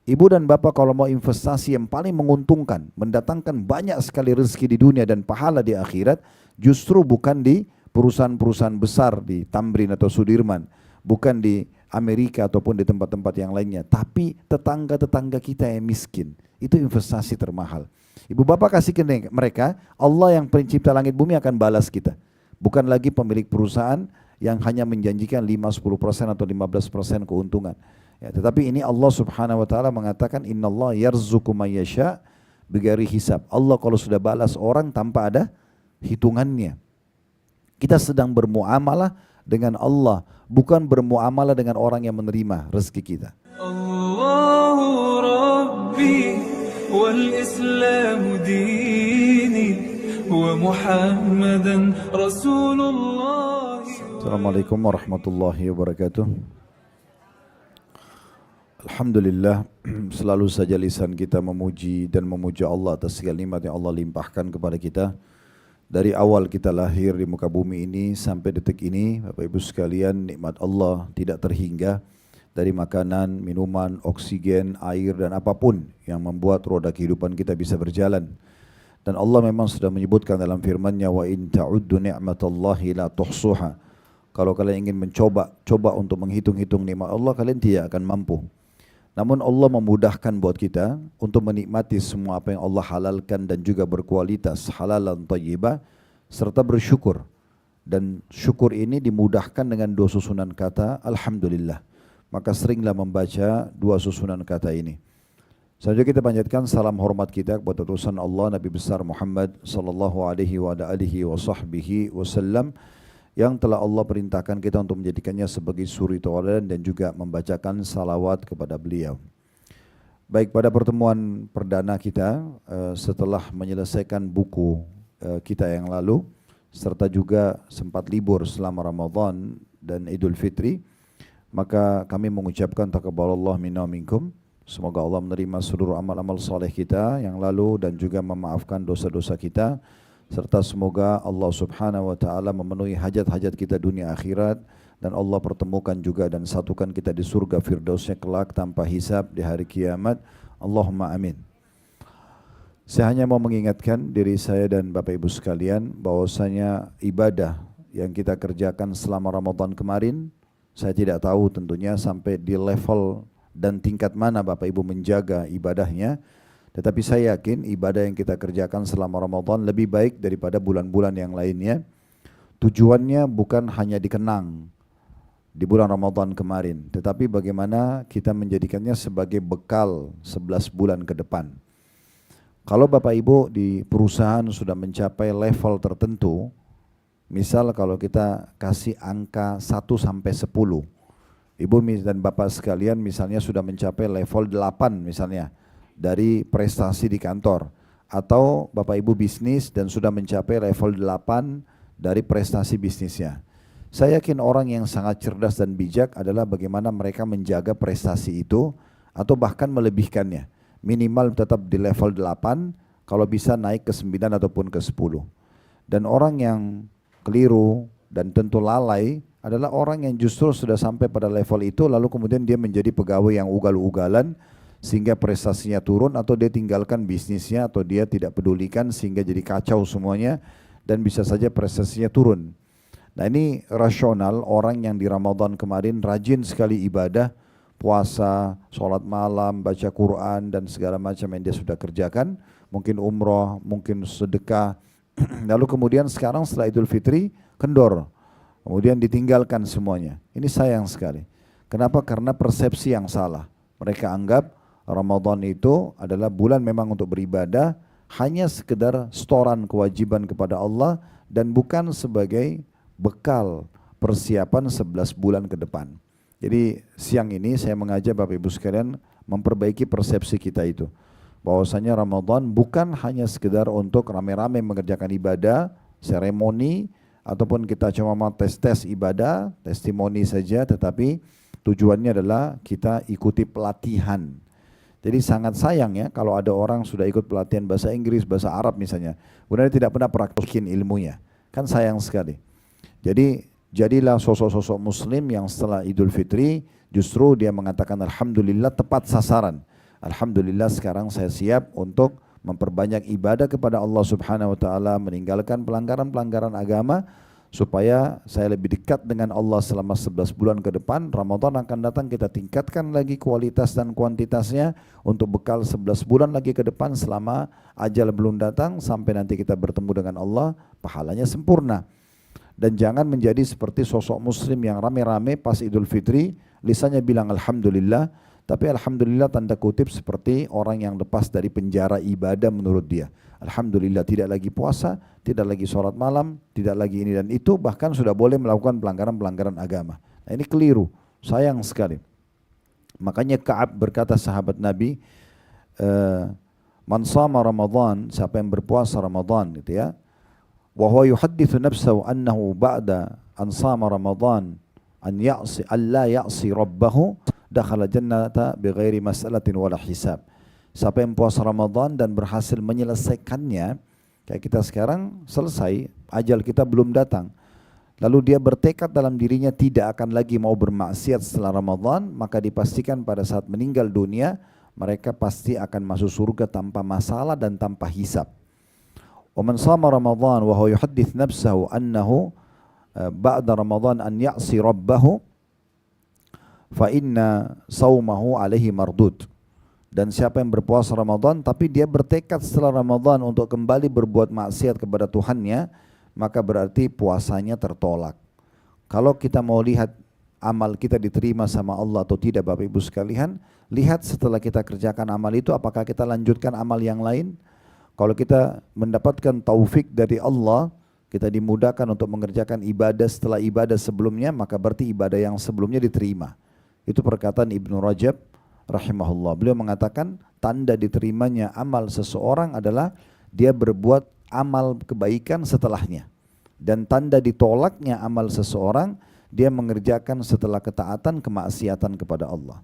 Ibu dan bapak kalau mau investasi yang paling menguntungkan, mendatangkan banyak sekali rezeki di dunia dan pahala di akhirat, justru bukan di perusahaan-perusahaan besar di Tamrin atau Sudirman, bukan di Amerika ataupun di tempat-tempat yang lainnya, tapi tetangga-tetangga kita yang miskin. Itu investasi termahal. Ibu bapak kasih ke mereka, Allah yang pencipta langit bumi akan balas kita. Bukan lagi pemilik perusahaan yang hanya menjanjikan 5-10% atau 15% keuntungan. Ya, tetapi ini Allah Subhanahu wa taala mengatakan innallaha yarzuqu may yasha bighairi hisab. Allah kalau sudah balas orang tanpa ada hitungannya. Kita sedang bermuamalah dengan Allah, bukan bermuamalah dengan orang yang menerima rezeki kita. Allahu Rabbi wal Islam dini wa Muhammadan Rasulullah. Assalamualaikum warahmatullahi wabarakatuh. Alhamdulillah, selalu saja lisan kita memuji dan memuja Allah atas segala nikmat yang Allah limpahkan kepada kita. Dari awal kita lahir di muka bumi ini sampai detik ini, Bapak Ibu sekalian, nikmat Allah tidak terhingga dari makanan, minuman, oksigen, air dan apapun yang membuat roda kehidupan kita bisa berjalan. Dan Allah memang sudah menyebutkan dalam firman-Nya, wa in ta'uddu ni'matallahi la tuhsuha. Kalau kalian ingin coba untuk menghitung-hitung nikmat Allah, kalian tidak akan mampu. Namun Allah memudahkan buat kita untuk menikmati semua apa yang Allah halalkan dan juga berkualitas halalan thayyibah serta bersyukur. Dan syukur ini dimudahkan dengan dua susunan kata Alhamdulillah. Maka seringlah membaca dua susunan kata ini. Selanjutnya kita panjatkan salam hormat kita kepada utusan Allah Nabi besar Muhammad sallallahu alaihi wa alihi wasallam yang telah Allah perintahkan kita untuk menjadikannya sebagai suri tauladan dan juga membacakan salawat kepada beliau. Baik, pada pertemuan perdana kita setelah menyelesaikan buku kita yang lalu, serta juga sempat libur selama Ramadan dan Idul Fitri, maka kami mengucapkan taqabbalallahu minna minkum. Semoga Allah menerima seluruh amal-amal saleh kita yang lalu dan juga memaafkan dosa-dosa kita. Serta semoga Allah Subhanahu wa taala memenuhi hajat-hajat kita dunia akhirat dan Allah pertemukan juga dan satukan kita di surga firdausnya kelak tanpa hisab di hari kiamat. Allahumma amin. Saya hanya mau mengingatkan diri saya dan Bapak Ibu sekalian bahwasanya ibadah yang kita kerjakan selama Ramadan kemarin, saya tidak tahu tentunya sampai di level dan tingkat mana Bapak Ibu menjaga ibadahnya. Tetapi saya yakin ibadah yang kita kerjakan selama Ramadan lebih baik daripada bulan-bulan yang lainnya. Tujuannya bukan hanya dikenang di bulan Ramadan kemarin, tetapi bagaimana kita menjadikannya sebagai bekal 11 bulan ke depan. Kalau Bapak Ibu di perusahaan sudah mencapai level tertentu, misal kalau kita kasih angka 1 sampai 10, Ibu dan Bapak sekalian misalnya sudah mencapai level 8 misalnya, dari prestasi di kantor, atau Bapak Ibu bisnis dan sudah mencapai level 8 dari prestasi bisnisnya. Saya yakin orang yang sangat cerdas dan bijak adalah bagaimana mereka menjaga prestasi itu atau bahkan melebihkannya. Minimal tetap di level 8, kalau bisa naik ke 9 ataupun ke 10. Dan orang yang keliru dan tentu lalai adalah orang yang justru sudah sampai pada level itu lalu kemudian dia menjadi pegawai yang ugal-ugalan sehingga prestasinya turun, atau dia tinggalkan bisnisnya atau dia tidak pedulikan sehingga jadi kacau semuanya dan bisa saja prestasinya turun. Nah, ini rasional orang yang di Ramadan kemarin rajin sekali ibadah, puasa, sholat malam, baca Quran dan segala macam yang dia sudah kerjakan, mungkin umroh, mungkin sedekah. Lalu kemudian sekarang setelah Idul Fitri kendor, kemudian ditinggalkan semuanya. Ini sayang sekali. Kenapa? Karena persepsi yang salah. Mereka anggap Ramadan itu adalah bulan memang untuk beribadah, hanya sekedar setoran kewajiban kepada Allah dan bukan sebagai bekal persiapan 11 bulan ke depan. Jadi siang ini saya mengajak Bapak Ibu sekalian memperbaiki persepsi kita itu. Bahwasanya Ramadan bukan hanya sekedar untuk rame-rame mengerjakan ibadah, seremoni, ataupun kita cuma mau tes-tes ibadah, testimoni saja, tetapi tujuannya adalah kita ikuti pelatihan. Jadi sangat sayang ya kalau ada orang sudah ikut pelatihan bahasa Inggris, bahasa Arab misalnya, kemudian tidak pernah praktekin ilmunya. Kan sayang sekali. Jadi jadilah sosok-sosok muslim yang setelah Idul Fitri justru dia mengatakan Alhamdulillah tepat sasaran. Alhamdulillah sekarang saya siap untuk memperbanyak ibadah kepada Allah Subhanahu wa taala, meninggalkan pelanggaran-pelanggaran agama supaya saya lebih dekat dengan Allah selama 11 bulan ke depan. Ramadan akan datang, kita tingkatkan lagi kualitas dan kuantitasnya untuk bekal 11 bulan lagi ke depan selama ajal belum datang sampai nanti kita bertemu dengan Allah, pahalanya sempurna. Dan jangan menjadi seperti sosok muslim yang rame-rame pas Idul Fitri, lisannya bilang Alhamdulillah, tapi Alhamdulillah tanda kutip seperti orang yang lepas dari penjara ibadah menurut dia. Alhamdulillah tidak lagi puasa, tidak lagi sholat malam, tidak lagi ini dan itu, bahkan sudah boleh melakukan pelanggaran-pelanggaran agama. Nah ini keliru, sayang sekali. Makanya Ka'ab berkata sahabat Nabi, man shama Ramadan, siapa yang berpuasa Ramadan gitu ya, wa huwa yuhaddithu nafsahu annahu ba'da an shama Ramadan an la ya'si rabbahu dakhala jannata bighairi mas'alatin wala hisab. Siapa yang puasa Ramadan dan berhasil menyelesaikannya, kayak kita sekarang selesai, ajal kita belum datang, lalu dia bertekad dalam dirinya tidak akan lagi mau bermaksiat setelah Ramadan, maka dipastikan pada saat meninggal dunia mereka pasti akan masuk surga tanpa masalah dan tanpa hisab. Wa man shama Ramadan wa huwa yuhaddits nafsahu annahu ba'da Ramadan an ya'si rabbahu fa inna saumahu alaihi mardud. Dan siapa yang berpuasa Ramadan tapi dia bertekad setelah Ramadan untuk kembali berbuat maksiat kepada Tuhannya, maka berarti puasanya tertolak. Kalau kita mau lihat amal kita diterima sama Allah atau tidak Bapak Ibu sekalian, lihat setelah kita kerjakan amal itu apakah kita lanjutkan amal yang lain. Kalau kita mendapatkan taufik dari Allah, kita dimudahkan untuk mengerjakan ibadah setelah ibadah sebelumnya, maka berarti ibadah yang sebelumnya diterima. Itu perkataan Ibnu Rajab rahimahullah. Beliau mengatakan tanda diterimanya amal seseorang adalah dia berbuat amal kebaikan setelahnya. Dan tanda ditolaknya amal seseorang, dia mengerjakan setelah ketaatan kemaksiatan kepada Allah.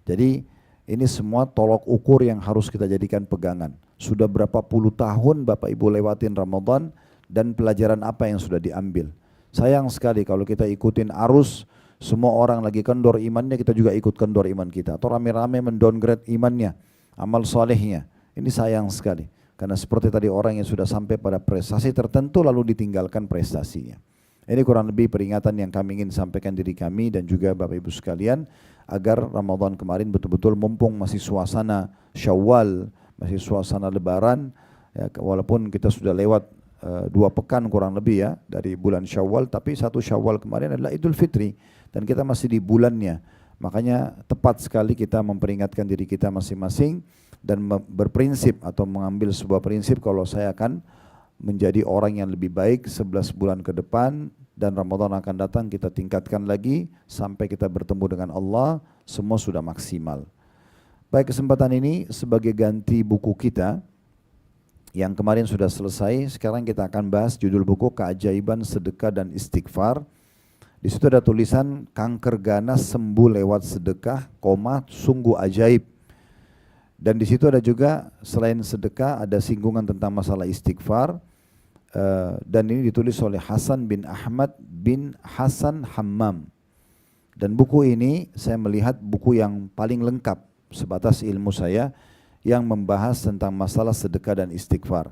Jadi ini semua tolok ukur yang harus kita jadikan pegangan. Sudah berapa puluh tahun Bapak Ibu lewatin Ramadan dan pelajaran apa yang sudah diambil. Sayang sekali kalau kita ikutin arus, semua orang lagi kendor imannya, kita juga ikut kendor iman kita. Atau rame-rame mendowngrade imannya, amal solehnya. Ini sayang sekali. Karena seperti tadi orang yang sudah sampai pada prestasi tertentu lalu ditinggalkan prestasinya. Ini kurang lebih peringatan yang kami ingin sampaikan diri kami dan juga Bapak Ibu sekalian, agar Ramadan kemarin betul-betul mumpung masih suasana Syawal, masih suasana Lebaran, ya, walaupun kita sudah lewat 2 pekan kurang lebih ya dari bulan Syawal, tapi 1 Syawal kemarin adalah Idul Fitri dan kita masih di bulannya. Makanya tepat sekali kita memperingatkan diri kita masing-masing dan berprinsip atau mengambil sebuah prinsip kalau saya akan menjadi orang yang lebih baik 11 bulan ke depan, dan Ramadan akan datang kita tingkatkan lagi sampai kita bertemu dengan Allah, semua sudah maksimal. Baik, kesempatan ini sebagai ganti buku kita yang kemarin sudah selesai, sekarang kita akan bahas judul buku Keajaiban Sedekah dan Istighfar. Di situ ada tulisan kanker ganas sembuh lewat sedekah, sungguh ajaib. Dan di situ ada juga selain sedekah ada singgungan tentang masalah istighfar. Dan ini ditulis oleh Hasan bin Ahmad bin Hasan Hammam. Dan buku ini saya melihat buku yang paling lengkap sebatas ilmu saya yang membahas tentang masalah sedekah dan istighfar.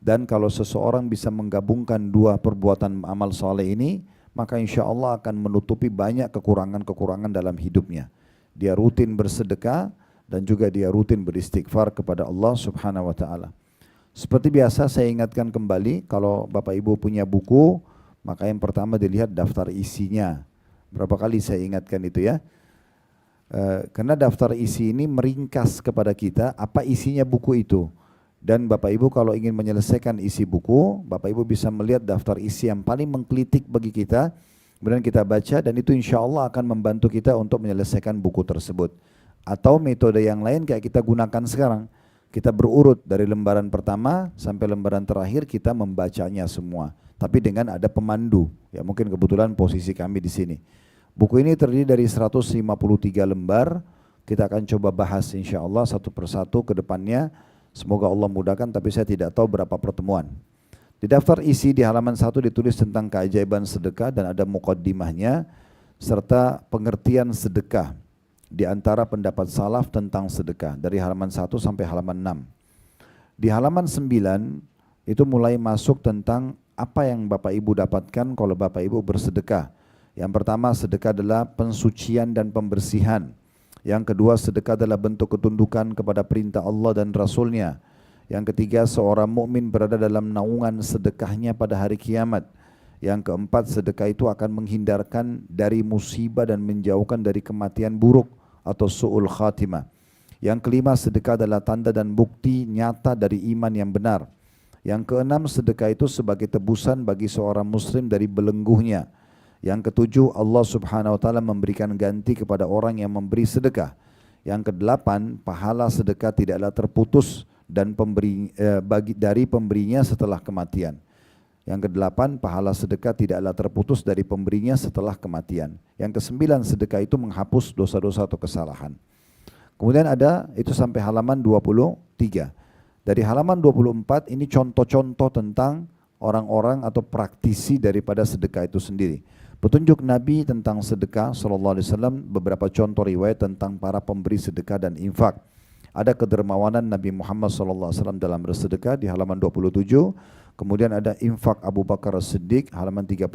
Dan kalau seseorang bisa menggabungkan 2 perbuatan amal soleh ini, maka insya Allah akan menutupi banyak kekurangan-kekurangan dalam hidupnya. Dia rutin bersedekah dan juga dia rutin beristighfar kepada Allah Subhanahu wa taala. Seperti biasa saya ingatkan kembali, kalau Bapak Ibu punya buku, maka yang pertama dilihat daftar isinya. Berapa kali saya ingatkan itu ya. Karena daftar isi ini meringkas kepada kita apa isinya buku itu. Dan Bapak Ibu kalau ingin menyelesaikan isi buku, Bapak Ibu bisa melihat daftar isi yang paling mengkritik bagi kita, kemudian kita baca, dan itu insya Allah akan membantu kita untuk menyelesaikan buku tersebut. Atau metode yang lain kayak kita gunakan sekarang. Kita berurut dari lembaran pertama sampai lembaran terakhir, kita membacanya semua. Tapi dengan ada pemandu, ya mungkin kebetulan posisi kami di sini. Buku ini terdiri dari 153 lembar, kita akan coba bahas insya Allah satu persatu ke depannya. Semoga Allah mudahkan, tapi saya tidak tahu berapa pertemuan. Di daftar isi di halaman 1 ditulis tentang keajaiban sedekah dan ada muqaddimahnya serta pengertian sedekah. di antara pendapat salaf tentang sedekah dari halaman 1 sampai halaman 6. Di halaman 9 itu mulai masuk tentang apa yang Bapak Ibu dapatkan kalau Bapak Ibu bersedekah. Yang pertama, sedekah adalah pensucian dan pembersihan. Yang kedua, sedekah adalah bentuk ketundukan kepada perintah Allah dan Rasulnya. Yang ketiga, seorang mukmin berada dalam naungan sedekahnya pada hari kiamat. Yang keempat, sedekah itu akan menghindarkan dari musibah dan menjauhkan dari kematian buruk atau su'ul khatimah. Yang kelima, sedekah adalah tanda dan bukti nyata dari iman yang benar. Yang keenam, sedekah itu sebagai tebusan bagi seorang muslim dari belenggunya. Yang ketujuh, Allah Subhanahu wa taala memberikan ganti kepada orang yang memberi sedekah. Yang kedelapan, pahala sedekah tidaklah terputus dan dari pemberinya setelah kematian. Yang kedelapan, pahala sedekah tidaklah terputus dari pemberinya setelah kematian. Yang kesembilan, sedekah itu menghapus dosa-dosa atau kesalahan. Kemudian ada itu sampai halaman 23. Dari halaman 24 ini contoh-contoh tentang orang-orang atau praktisi daripada sedekah itu sendiri. Petunjuk Nabi tentang sedekah sallallahu alaihi wasallam, beberapa contoh riwayat tentang para pemberi sedekah dan infak. Ada kedermawanan Nabi Muhammad sallallahu alaihi wasallam dalam bersedekah di halaman 27. Kemudian ada infak Abu Bakar As-Siddiq halaman 32,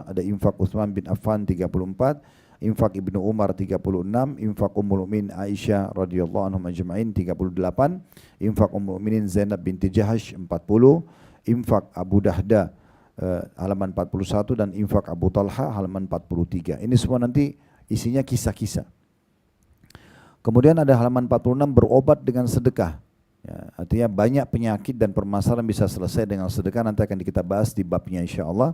ada infak Utsman bin Affan 34, infak Ibnu Umar 36, infak Ummul Mukminin Aisyah radhiyallahu anhum ajma'in 38, infak Ummul Mukminin Zainab binti Jahash 40, infak Abu Dahda halaman 41 dan infak Abu Talha halaman 43. Ini semua nanti isinya kisah-kisah. Kemudian ada halaman 46 berobat dengan sedekah. Ya, artinya banyak penyakit dan permasalahan bisa selesai dengan sedekah, nanti akan kita bahas di babnya insyaAllah.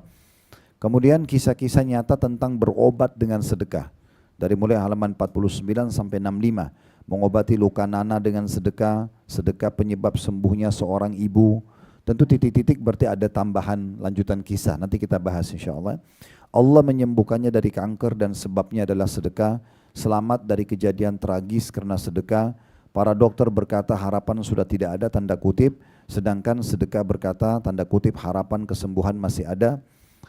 Kemudian kisah-kisah nyata tentang berobat dengan sedekah. Dari mulai halaman 49 sampai 65. Mengobati luka nanah dengan sedekah, sedekah penyebab sembuhnya seorang ibu. Tentu titik-titik berarti ada tambahan lanjutan kisah, nanti kita bahas insyaAllah. Allah menyembuhkannya dari kanker dan sebabnya adalah sedekah. Selamat dari kejadian tragis karena sedekah. Para dokter berkata harapan sudah tidak ada tanda kutip, sedangkan sedekah berkata tanda kutip harapan kesembuhan masih ada.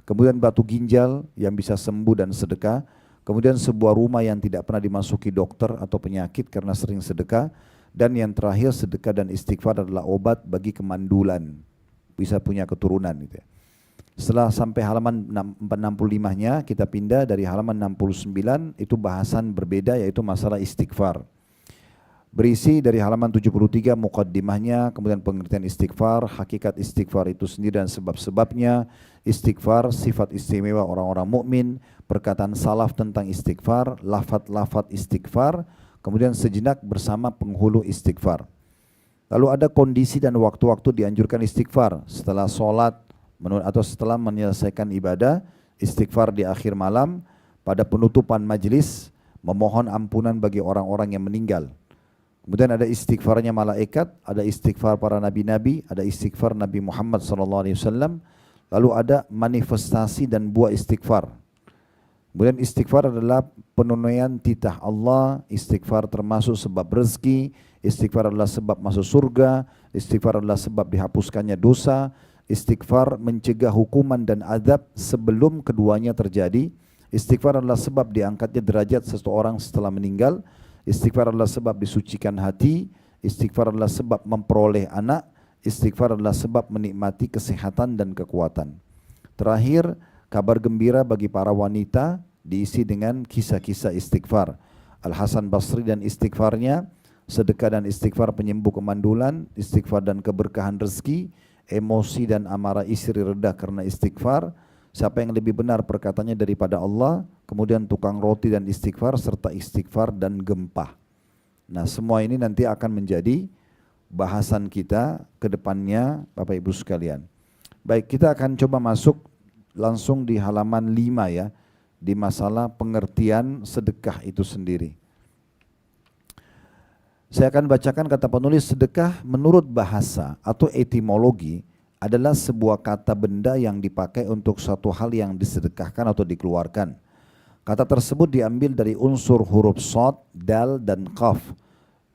Kemudian batu ginjal yang bisa sembuh dan sedekah. Kemudian sebuah rumah yang tidak pernah dimasuki dokter atau penyakit karena sering sedekah. Dan yang terakhir, sedekah dan istighfar adalah obat bagi kemandulan, bisa punya keturunan gitu ya. Setelah sampai halaman 65-nya kita pindah dari halaman 69, itu bahasan berbeda yaitu masalah istighfar. Berisi dari halaman 73 muqaddimahnya, kemudian pengertian istighfar, hakikat istighfar itu sendiri dan sebab-sebabnya, istighfar, sifat istimewa orang-orang mukmin, perkataan salaf tentang istighfar, lafaz-lafaz istighfar, kemudian sejenak bersama penghulu istighfar. Lalu ada kondisi dan waktu-waktu dianjurkan istighfar, setelah sholat atau setelah menyelesaikan ibadah, istighfar di akhir malam, pada penutupan majlis, memohon ampunan bagi orang-orang yang meninggal. Kemudian ada istighfarnya malaikat, ada istighfar para nabi-nabi, ada istighfar Nabi Muhammad SAW, lalu ada manifestasi dan buah istighfar. Kemudian istighfar adalah penunaian titah Allah, istighfar termasuk sebab rezeki, istighfar adalah sebab masuk surga, istighfar adalah sebab dihapuskannya dosa, istighfar mencegah hukuman dan azab sebelum keduanya terjadi, istighfar adalah sebab diangkatnya derajat seseorang setelah meninggal, istighfar adalah sebab disucikan hati, istighfar adalah sebab memperoleh anak, istighfar adalah sebab menikmati kesehatan dan kekuatan. Terakhir, kabar gembira bagi para wanita diisi dengan kisah-kisah istighfar. Al-Hasan Basri dan istighfarnya, sedekah dan istighfar penyembuh kemandulan, istighfar dan keberkahan rezeki, emosi dan amarah istri reda karena istighfar, siapa yang lebih benar perkataannya daripada Allah, kemudian tukang roti dan istighfar, serta istighfar dan gempa. Nah, semua ini nanti akan menjadi bahasan kita ke depannya Bapak Ibu sekalian. Baik, kita akan coba masuk langsung di halaman 5 ya, di masalah pengertian sedekah itu sendiri. Saya akan bacakan kata penulis. Sedekah menurut bahasa atau etimologi adalah sebuah kata benda yang dipakai untuk suatu hal yang disedekahkan atau dikeluarkan. Kata tersebut diambil dari unsur huruf shad, dal dan qaf,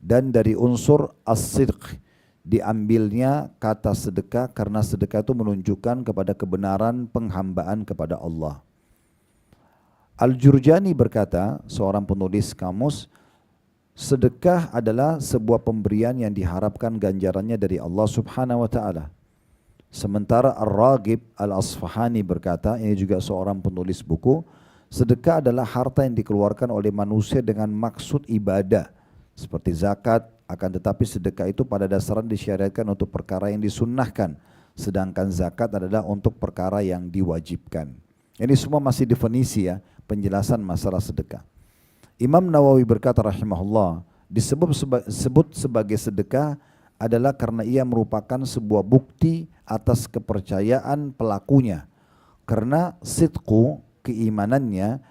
dan dari unsur as-sidq. Diambilnya kata sedekah karena sedekah itu menunjukkan kepada kebenaran penghambaan kepada Allah. Al-Jurjani berkata, seorang penulis kamus, Sedekah adalah sebuah pemberian yang diharapkan ganjarannya dari Allah Subhanahu wa taala. Sementara Ar-Raghib Al-Asfahani berkata, ini juga seorang penulis buku, sedekah adalah harta yang dikeluarkan oleh manusia dengan maksud ibadah seperti zakat, akan tetapi sedekah itu pada dasarnya disyariatkan untuk perkara yang disunnahkan, sedangkan zakat adalah untuk perkara yang diwajibkan. Ini semua masih definisi ya, penjelasan masalah sedekah. Imam Nawawi berkata rahimahullah, disebut sebagai sedekah adalah karena ia merupakan sebuah bukti atas kepercayaan pelakunya. Karena sidqu, keimanannya,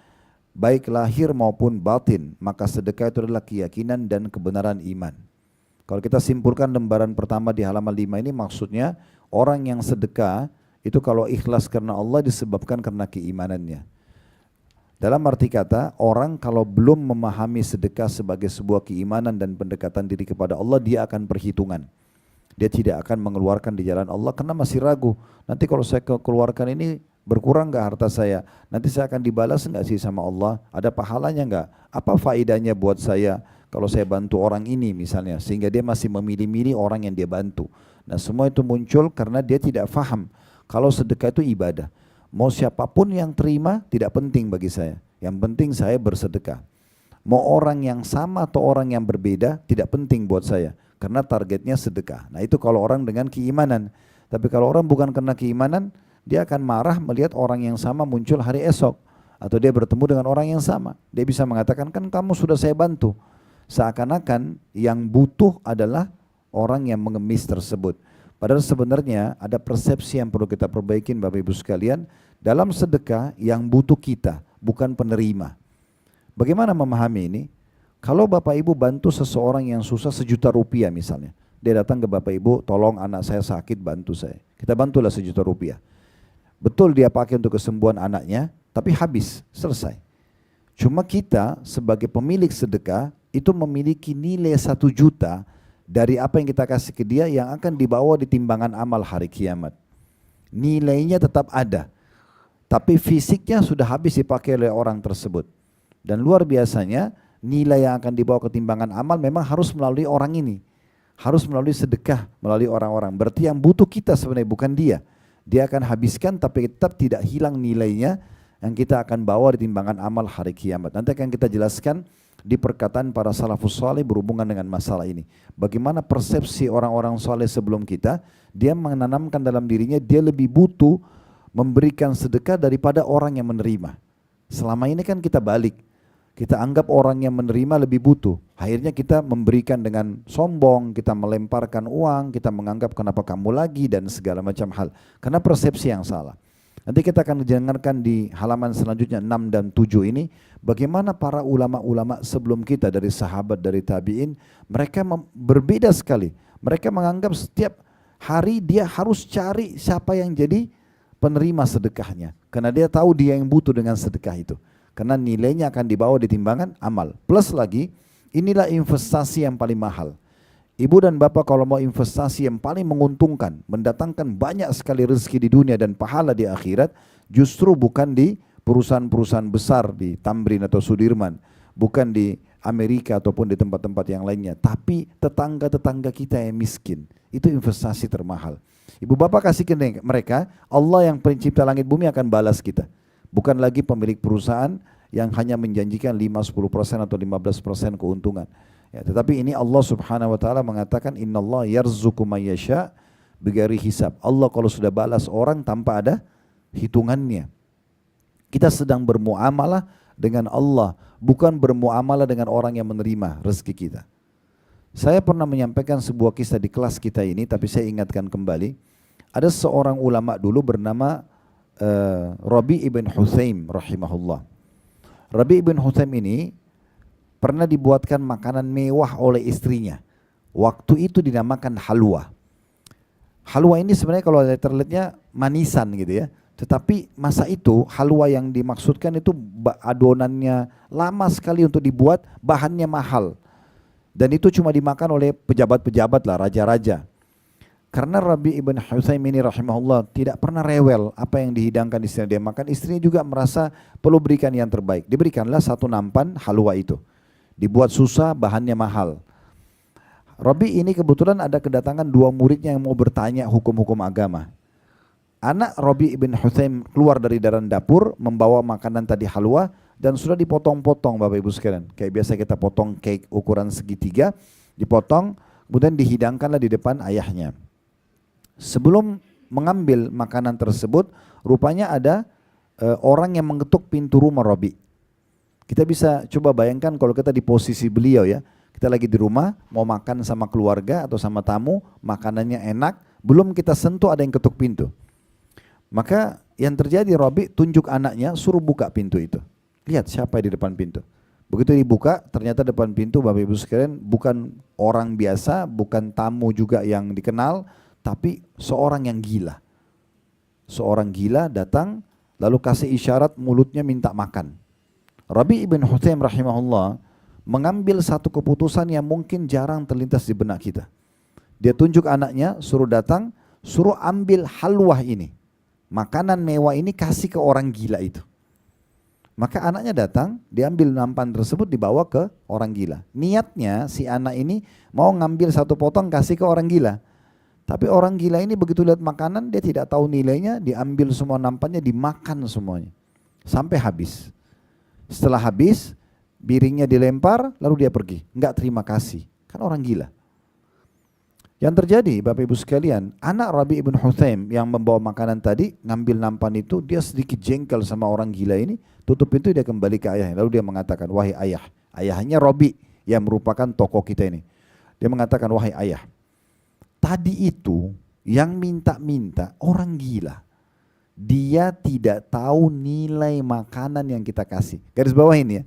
baik lahir maupun batin, maka sedekah itu adalah keyakinan dan kebenaran iman. Kalau kita simpulkan lembaran pertama di halaman 5 ini, maksudnya orang yang sedekah itu kalau ikhlas karena Allah disebabkan karena keimanannya. Dalam arti kata, orang kalau belum memahami sedekah sebagai sebuah keimanan dan pendekatan diri kepada Allah, dia akan perhitungan. Dia tidak akan mengeluarkan di jalan Allah karena masih ragu. Nanti kalau saya keluarkan ini berkurang enggak harta saya? Nanti saya akan dibalas enggak sih sama Allah? Ada pahalanya enggak? Apa faedahnya buat saya kalau saya bantu orang ini misalnya? Sehingga dia masih memilih-milih orang yang dia bantu. Nah semua itu muncul karena dia tidak faham kalau sedekah itu ibadah. Mau siapapun yang terima tidak penting bagi saya. Yang penting saya bersedekah. Mau orang yang sama atau orang yang berbeda tidak penting buat saya. Karena targetnya sedekah. Nah itu kalau orang dengan keimanan. Tapi kalau orang bukan karena keimanan, dia akan marah melihat orang yang sama muncul hari esok. Atau dia bertemu dengan orang yang sama. Dia bisa mengatakan, kan kamu sudah saya bantu. Seakan-akan yang butuh adalah orang yang mengemis tersebut. Padahal sebenarnya ada persepsi yang perlu kita perbaikin Bapak Ibu sekalian. Dalam sedekah yang butuh kita, bukan penerima. Bagaimana memahami ini? Kalau Bapak Ibu bantu seseorang yang susah Rp1.000.000 misalnya. Dia datang ke Bapak Ibu, tolong anak saya sakit, bantu saya. Kita bantulah Rp1.000.000. Betul dia pakai untuk kesembuhan anaknya, tapi habis, selesai. Cuma kita sebagai pemilik sedekah, itu memiliki nilai 1 juta dari apa yang kita kasih ke dia yang akan dibawa di timbangan amal hari kiamat. Nilainya tetap ada. Tapi fisiknya sudah habis dipakai oleh orang tersebut. Dan luar biasanya nilai yang akan dibawa ke timbangan amal memang harus melalui orang ini. Harus melalui sedekah, melalui orang-orang. Berarti yang butuh kita sebenarnya bukan dia. Dia akan habiskan tapi tetap tidak hilang nilainya yang kita akan bawa di timbangan amal hari kiamat. Nanti akan kita jelaskan di perkataan para salafus saleh berhubungan dengan masalah ini. Bagaimana persepsi orang-orang saleh sebelum kita, dia menanamkan dalam dirinya dia lebih butuh memberikan sedekah daripada orang yang menerima. Selama ini kan kita balik. Kita anggap orang yang menerima lebih butuh. Akhirnya kita memberikan dengan sombong, kita melemparkan uang, kita menganggap kenapa kamu lagi dan segala macam hal. Karena persepsi yang salah. Nanti kita akan dengarkan di halaman selanjutnya 6 dan 7 ini. Bagaimana para ulama-ulama sebelum kita dari sahabat, dari tabi'in. Mereka berbeda sekali. Mereka menganggap setiap hari dia harus cari siapa yang jadi penerima sedekahnya. Karena dia tahu dia yang butuh dengan sedekah itu. Karena nilainya akan dibawa di timbangan amal. Plus lagi, inilah investasi yang paling mahal. Ibu dan bapak kalau mau investasi yang paling menguntungkan, mendatangkan banyak sekali rezeki di dunia dan pahala di akhirat, justru bukan di perusahaan-perusahaan besar di Tamrin atau Sudirman, bukan di Amerika ataupun di tempat-tempat yang lainnya, tapi tetangga-tetangga kita yang miskin. Itu investasi termahal. Ibu bapak kasih ke mereka, Allah yang pencipta langit bumi akan balas kita. Bukan lagi pemilik perusahaan yang hanya menjanjikan 5-10% atau 15% keuntungan. Ya, tetapi ini Allah Subhanahu wa taala mengatakan innallaha yarzuqu may yasha bighairi hisab. Allah kalau sudah balas orang tanpa ada hitungannya. Kita sedang bermuamalah dengan Allah, bukan bermuamalah dengan orang yang menerima rezeki kita. Saya pernah menyampaikan sebuah kisah di kelas kita ini, tapi saya ingatkan kembali. Ada seorang ulama dulu bernama Rabi' ibn Hutsaim rahimahullah. Rabi' ibn Hutsaim ini pernah dibuatkan makanan mewah oleh istrinya. Waktu itu dinamakan halwa. Halwa ini sebenarnya kalau letterletnya manisan gitu ya. Tetapi masa itu halwa yang dimaksudkan itu adonannya lama sekali untuk dibuat, bahannya mahal. Dan itu cuma dimakan oleh pejabat-pejabat lah, raja-raja. Karena Rabi' ibn Hutsaim ini rahimahullah tidak pernah rewel apa yang dihidangkan istrinya dia makan. Istrinya juga merasa perlu berikan yang terbaik. Diberikanlah satu nampan halwa itu. Dibuat susah, bahannya mahal. Rabi ini kebetulan ada kedatangan dua muridnya yang mau bertanya hukum-hukum agama. Anak Rabi ibn Huthaim keluar dari dalam dapur membawa makanan tadi halwa dan sudah dipotong-potong Bapak Ibu sekalian. Kayak biasa kita potong cake ukuran segitiga, dipotong kemudian dihidangkanlah di depan ayahnya. Sebelum mengambil makanan tersebut, rupanya ada orang yang mengetuk pintu rumah Rabi. Kita bisa coba bayangkan kalau kita di posisi beliau ya. Kita lagi di rumah, mau makan sama keluarga atau sama tamu, makanannya enak, belum kita sentuh ada yang ketuk pintu. Maka yang terjadi Rabi tunjuk anaknya suruh buka pintu itu. Lihat siapa di depan pintu. Begitu dibuka ternyata depan pintu Bapak Ibu sekalian bukan orang biasa, bukan tamu juga yang dikenal, tapi seorang yang gila. Seorang gila datang lalu kasih isyarat mulutnya minta makan. Rabi ibn Huthaim rahimahullah mengambil satu keputusan yang mungkin jarang terlintas di benak kita. Dia tunjuk anaknya suruh datang, suruh ambil halwah ini. Makanan mewah ini kasih ke orang gila itu. Maka anaknya datang, diambil nampan tersebut dibawa ke orang gila. Niatnya si anak ini mau ngambil satu potong kasih ke orang gila. Tapi orang gila ini begitu lihat makanan dia tidak tahu nilainya, diambil semua nampannya dimakan semuanya. Sampai habis. Setelah habis, piringnya dilempar lalu dia pergi. Enggak terima kasih, kan orang gila. Yang terjadi Bapak Ibu sekalian, anak Rabi ibn Huthaim yang membawa makanan tadi, ngambil nampan itu, dia sedikit jengkel sama orang gila ini, tutup pintu dia kembali ke ayahnya. Lalu dia mengatakan, wahai ayah, ayahnya Rabi yang merupakan tokoh kita ini. Dia mengatakan, wahai ayah, tadi itu yang minta-minta orang gila. Dia tidak tahu nilai makanan yang kita kasih. Garis bawah ini ya.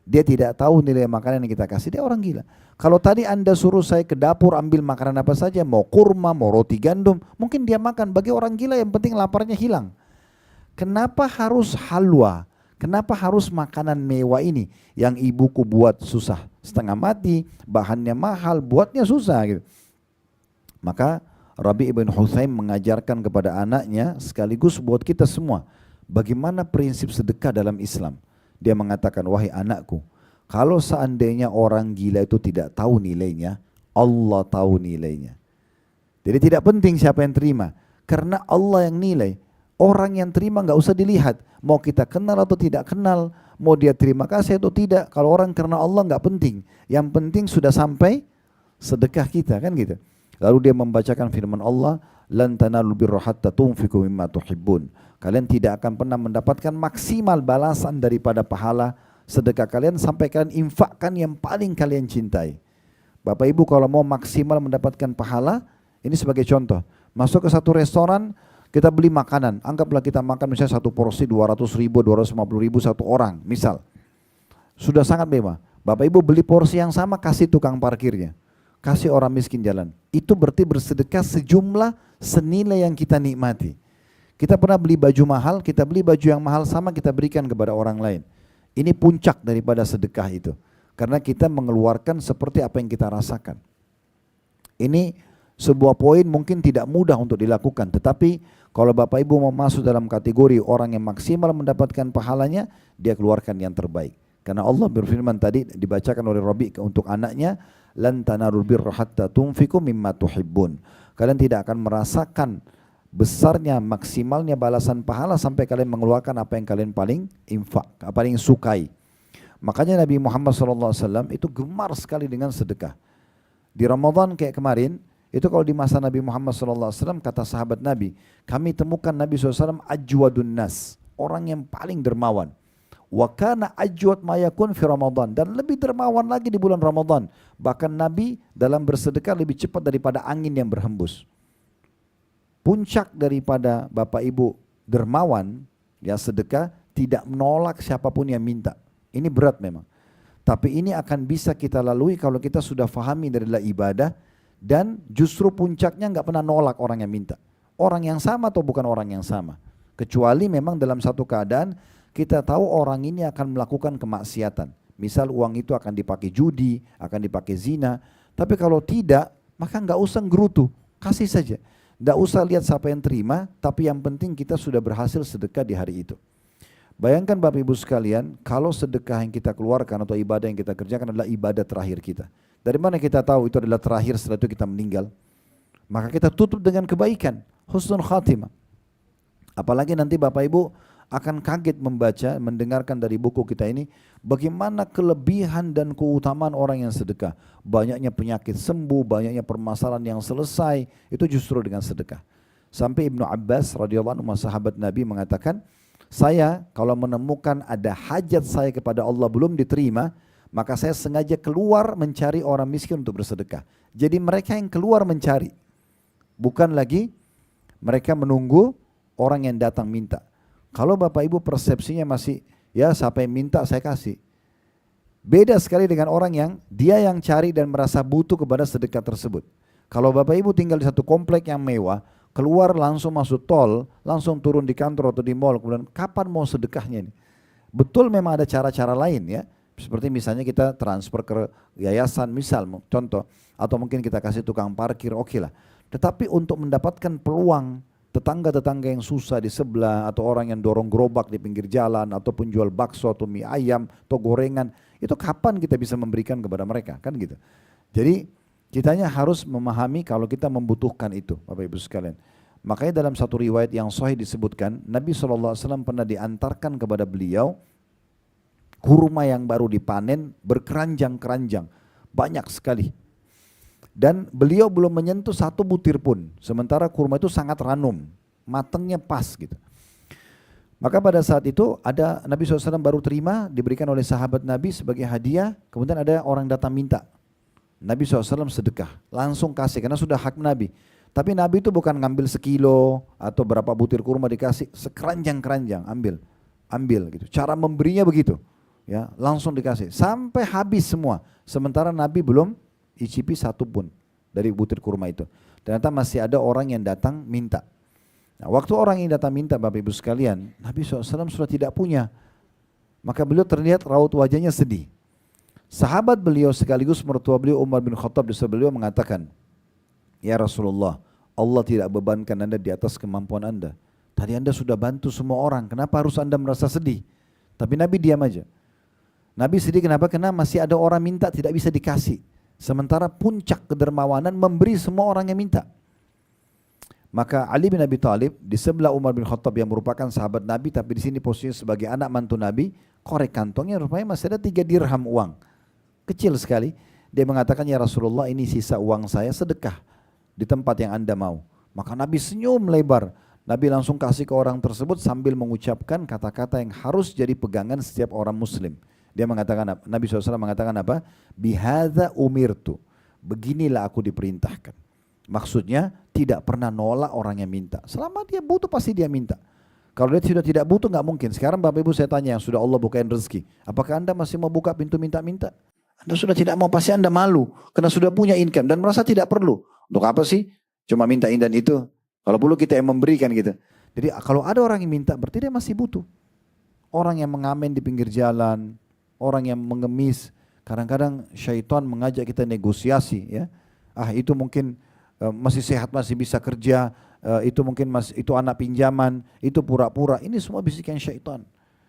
Dia tidak tahu nilai makanan yang kita kasih, dia orang gila. Kalau tadi Anda suruh saya ke dapur ambil makanan apa saja, mau kurma, mau roti gandum, mungkin dia makan. Bagi orang gila yang penting laparnya hilang. Kenapa harus halwa? Kenapa harus makanan mewah ini yang ibuku buat susah, setengah mati, bahannya mahal, buatnya susah gitu. Maka Rabi ibn Huthaim mengajarkan kepada anaknya sekaligus buat kita semua bagaimana prinsip sedekah dalam Islam. Dia mengatakan, wahai anakku, kalau seandainya orang gila itu tidak tahu nilainya, Allah tahu nilainya. Jadi tidak penting siapa yang terima, karena Allah yang nilai. Orang yang terima nggak usah dilihat, mau kita kenal atau tidak kenal, mau dia terima kasih atau tidak. Kalau orang karena Allah nggak penting, yang penting sudah sampai sedekah kita kan gitu. Lalu dia membacakan firman Allah, lan tanalul birra hatta tunfiqu mimma tuhibbun. Kalian tidak akan pernah mendapatkan maksimal balasan daripada pahala sedekah kalian sampai kalian infakkan yang paling kalian cintai. Bapak Ibu kalau mau maksimal mendapatkan pahala, ini sebagai contoh. Masuk ke satu restoran, kita beli makanan. Anggaplah kita makan misalnya satu porsi 200 ribu, 250 ribu satu orang misal. Sudah sangat mewah. Bapak Ibu beli porsi yang sama kasih tukang parkirnya. Kasih orang miskin jalan. Itu berarti bersedekah sejumlah senilai yang kita nikmati. Kita pernah beli baju mahal, kita beli baju yang mahal sama kita berikan kepada orang lain. Ini puncak daripada sedekah itu. Karena kita mengeluarkan seperti apa yang kita rasakan. Ini sebuah poin mungkin tidak mudah untuk dilakukan. Tetapi kalau Bapak Ibu mau masuk dalam kategori orang yang maksimal mendapatkan pahalanya, dia keluarkan yang terbaik. Karena Allah berfirman tadi dibacakan oleh Rabi untuk anaknya, lan tanalul birra hatta tunfiqu mimma tuhibbun. Kalian tidak akan merasakan besarnya maksimalnya balasan pahala sampai kalian mengeluarkan apa yang kalian paling paling sukai. Makanya Nabi Muhammad SAW itu gemar sekali dengan sedekah. Di Ramadan kayak kemarin, itu kalau di masa Nabi Muhammad SAW kata sahabat Nabi, kami temukan Nabi SAW ajwadun nas, orang yang paling dermawan. Wa kana ajwad ma yakun fi Ramadan, dan lebih dermawan lagi di bulan Ramadan. Bahkan Nabi dalam bersedekah lebih cepat daripada angin yang berhembus. Puncak daripada Bapak Ibu dermawan, ya sedekah, tidak menolak siapapun yang minta. Ini berat memang. Tapi ini akan bisa kita lalui kalau kita sudah fahami darilah ibadah, dan justru puncaknya nggak pernah nolak orang yang minta. Orang yang sama atau bukan orang yang sama. Kecuali memang dalam satu keadaan kita tahu orang ini akan melakukan kemaksiatan. Misal uang itu akan dipakai judi, akan dipakai zina. Tapi kalau tidak, maka nggak usah gerutu, kasih saja. Tidak usah lihat siapa yang terima, tapi yang penting kita sudah berhasil sedekah di hari itu. Bayangkan Bapak Ibu sekalian, kalau sedekah yang kita keluarkan atau ibadah yang kita kerjakan adalah ibadah terakhir kita. Dari mana kita tahu itu adalah terakhir setelah itu kita meninggal? Maka kita tutup dengan kebaikan, husnul khatimah. Apalagi nanti Bapak Ibu akan kaget membaca, mendengarkan dari buku kita ini, bagaimana kelebihan dan keutamaan orang yang sedekah. Banyaknya penyakit sembuh, banyaknya permasalahan yang selesai, itu justru dengan sedekah. Sampai Ibnu Abbas radhiyallahu anhu, sahabat Nabi, mengatakan, saya kalau menemukan ada hajat saya kepada Allah belum diterima, maka saya sengaja keluar mencari orang miskin untuk bersedekah. Jadi mereka yang keluar mencari, bukan lagi mereka menunggu orang yang datang minta. Kalau Bapak Ibu persepsinya masih, ya siapa yang minta saya kasih. Beda sekali dengan orang yang dia yang cari dan merasa butuh kepada sedekah tersebut. Kalau Bapak Ibu tinggal di satu komplek yang mewah, keluar langsung masuk tol, langsung turun di kantor atau di mall, kemudian kapan mau sedekahnya ini? Betul memang ada cara-cara lain ya, seperti misalnya kita transfer ke yayasan misal, contoh, atau mungkin kita kasih tukang parkir, oke lah. Tetapi untuk mendapatkan peluang tetangga-tetangga yang susah di sebelah, atau orang yang dorong gerobak di pinggir jalan, ataupun jual bakso atau mie ayam atau gorengan, itu kapan kita bisa memberikan kepada mereka, kan gitu. Jadi kitanya harus memahami kalau kita membutuhkan itu, Bapak Ibu sekalian. Makanya dalam satu riwayat yang sahih disebutkan, Nabi SAW pernah diantarkan kepada beliau kurma yang baru dipanen berkeranjang-keranjang, banyak sekali. Dan beliau belum menyentuh satu butir pun, sementara kurma itu sangat ranum, matangnya pas gitu. Maka pada saat itu ada Nabi SAW baru terima, diberikan oleh sahabat Nabi sebagai hadiah, kemudian ada orang datang minta. Nabi SAW sedekah, langsung kasih karena sudah hak Nabi. Tapi Nabi itu bukan ngambil sekilo atau berapa butir kurma dikasih, sekeranjang-keranjang ambil gitu. Cara memberinya begitu, ya langsung dikasih sampai habis semua. Sementara Nabi belum icipi satu pun dari butir kurma itu. Ternyata masih ada orang yang datang minta. Nah, waktu orang yang datang minta Bapak Ibu sekalian, Nabi SAW sudah tidak punya. Maka beliau terlihat raut wajahnya sedih. Sahabat beliau sekaligus mertua beliau Umar bin Khattab di sebelah beliau mengatakan, ya Rasulullah, Allah tidak bebankan Anda di atas kemampuan Anda. Tadi Anda sudah bantu semua orang, kenapa harus Anda merasa sedih? Tapi Nabi diam aja. Nabi sedih kenapa? Karena masih ada orang minta tidak bisa dikasih. Sementara puncak kedermawanan memberi semua orang yang minta. Maka Ali bin Abi Thalib di sebelah Umar bin Khattab yang merupakan sahabat Nabi, tapi di sini posisinya sebagai anak mantu Nabi, korek kantongnya rupanya masih ada 3 dirham uang. Kecil sekali, dia mengatakan, ya Rasulullah ini sisa uang saya sedekah di tempat yang Anda mau. Maka Nabi senyum lebar, Nabi langsung kasih ke orang tersebut sambil mengucapkan kata-kata yang harus jadi pegangan setiap orang muslim. Dia mengatakan, Nabi SAW mengatakan apa? Bihadza umirtu, beginilah aku diperintahkan. Maksudnya tidak pernah nolak orang yang minta, selama dia butuh pasti dia minta. Kalau dia sudah tidak butuh nggak mungkin. Sekarang Bapak Ibu saya tanya yang sudah Allah bukain rezeki, apakah Anda masih mau buka pintu minta-minta? Anda sudah tidak mau, pasti Anda malu karena sudah punya income dan merasa tidak perlu. Untuk apa sih? Cuma minta ini dan itu. Kalau perlu kita yang memberikan gitu. Jadi kalau ada orang yang minta berarti dia masih butuh. Orang yang mengamen di pinggir jalan, orang yang mengemis, kadang-kadang syaitan mengajak kita negosiasi ya. Itu mungkin masih sehat, masih bisa kerja, itu mungkin itu anak pinjaman, itu pura-pura. Ini semua bisikan syaitan.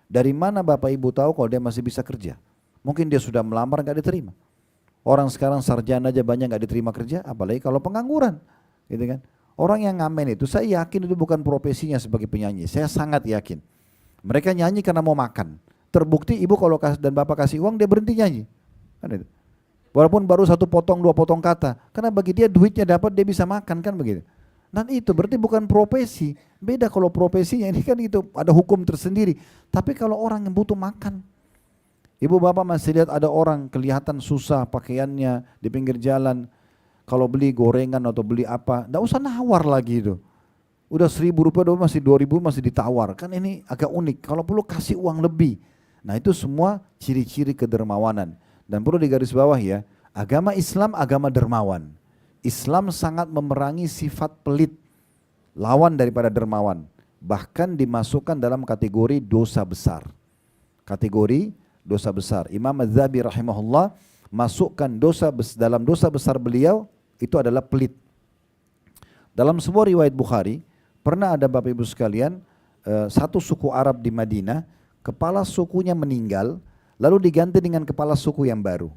Dari mana Bapak Ibu tahu kalau dia masih bisa kerja? Mungkin dia sudah melamar gak diterima. Orang sekarang sarjana aja banyak gak diterima kerja, apalagi kalau pengangguran, gitu kan? Orang yang ngamen itu, saya yakin itu bukan profesinya sebagai penyanyi. Saya sangat yakin. Mereka nyanyi karena mau makan. Terbukti ibu kalau dan bapak kasih uang dia berhenti nyanyi. Kan itu. Walaupun baru 1 potong 2 potong kata, karena bagi dia duitnya dapat dia bisa makan kan begitu. Dan itu berarti bukan profesi. Beda kalau profesinya ini kan itu ada hukum tersendiri. Tapi kalau orang yang butuh makan. Ibu bapak masih lihat ada orang kelihatan susah pakaiannya di pinggir jalan. Kalau beli gorengan atau beli apa, enggak usah nawar lagi itu. Udah 1.000 rupiah masih 2.000 masih ditawar. Kan ini agak unik. Kalau perlu kasih uang lebih. Nah itu semua ciri-ciri kedermawanan. Dan perlu digaris bawah ya, agama Islam agama dermawan. Islam sangat memerangi sifat pelit, lawan daripada dermawan. Bahkan dimasukkan dalam kategori dosa besar. Kategori dosa besar. Imam Az-Zahabi rahimahullah masukkan dalam dosa besar beliau itu adalah pelit. Dalam sebuah riwayat Bukhari, pernah ada Bapak Ibu sekalian, satu suku Arab di Madinah, kepala sukunya meninggal, lalu diganti dengan kepala suku yang baru.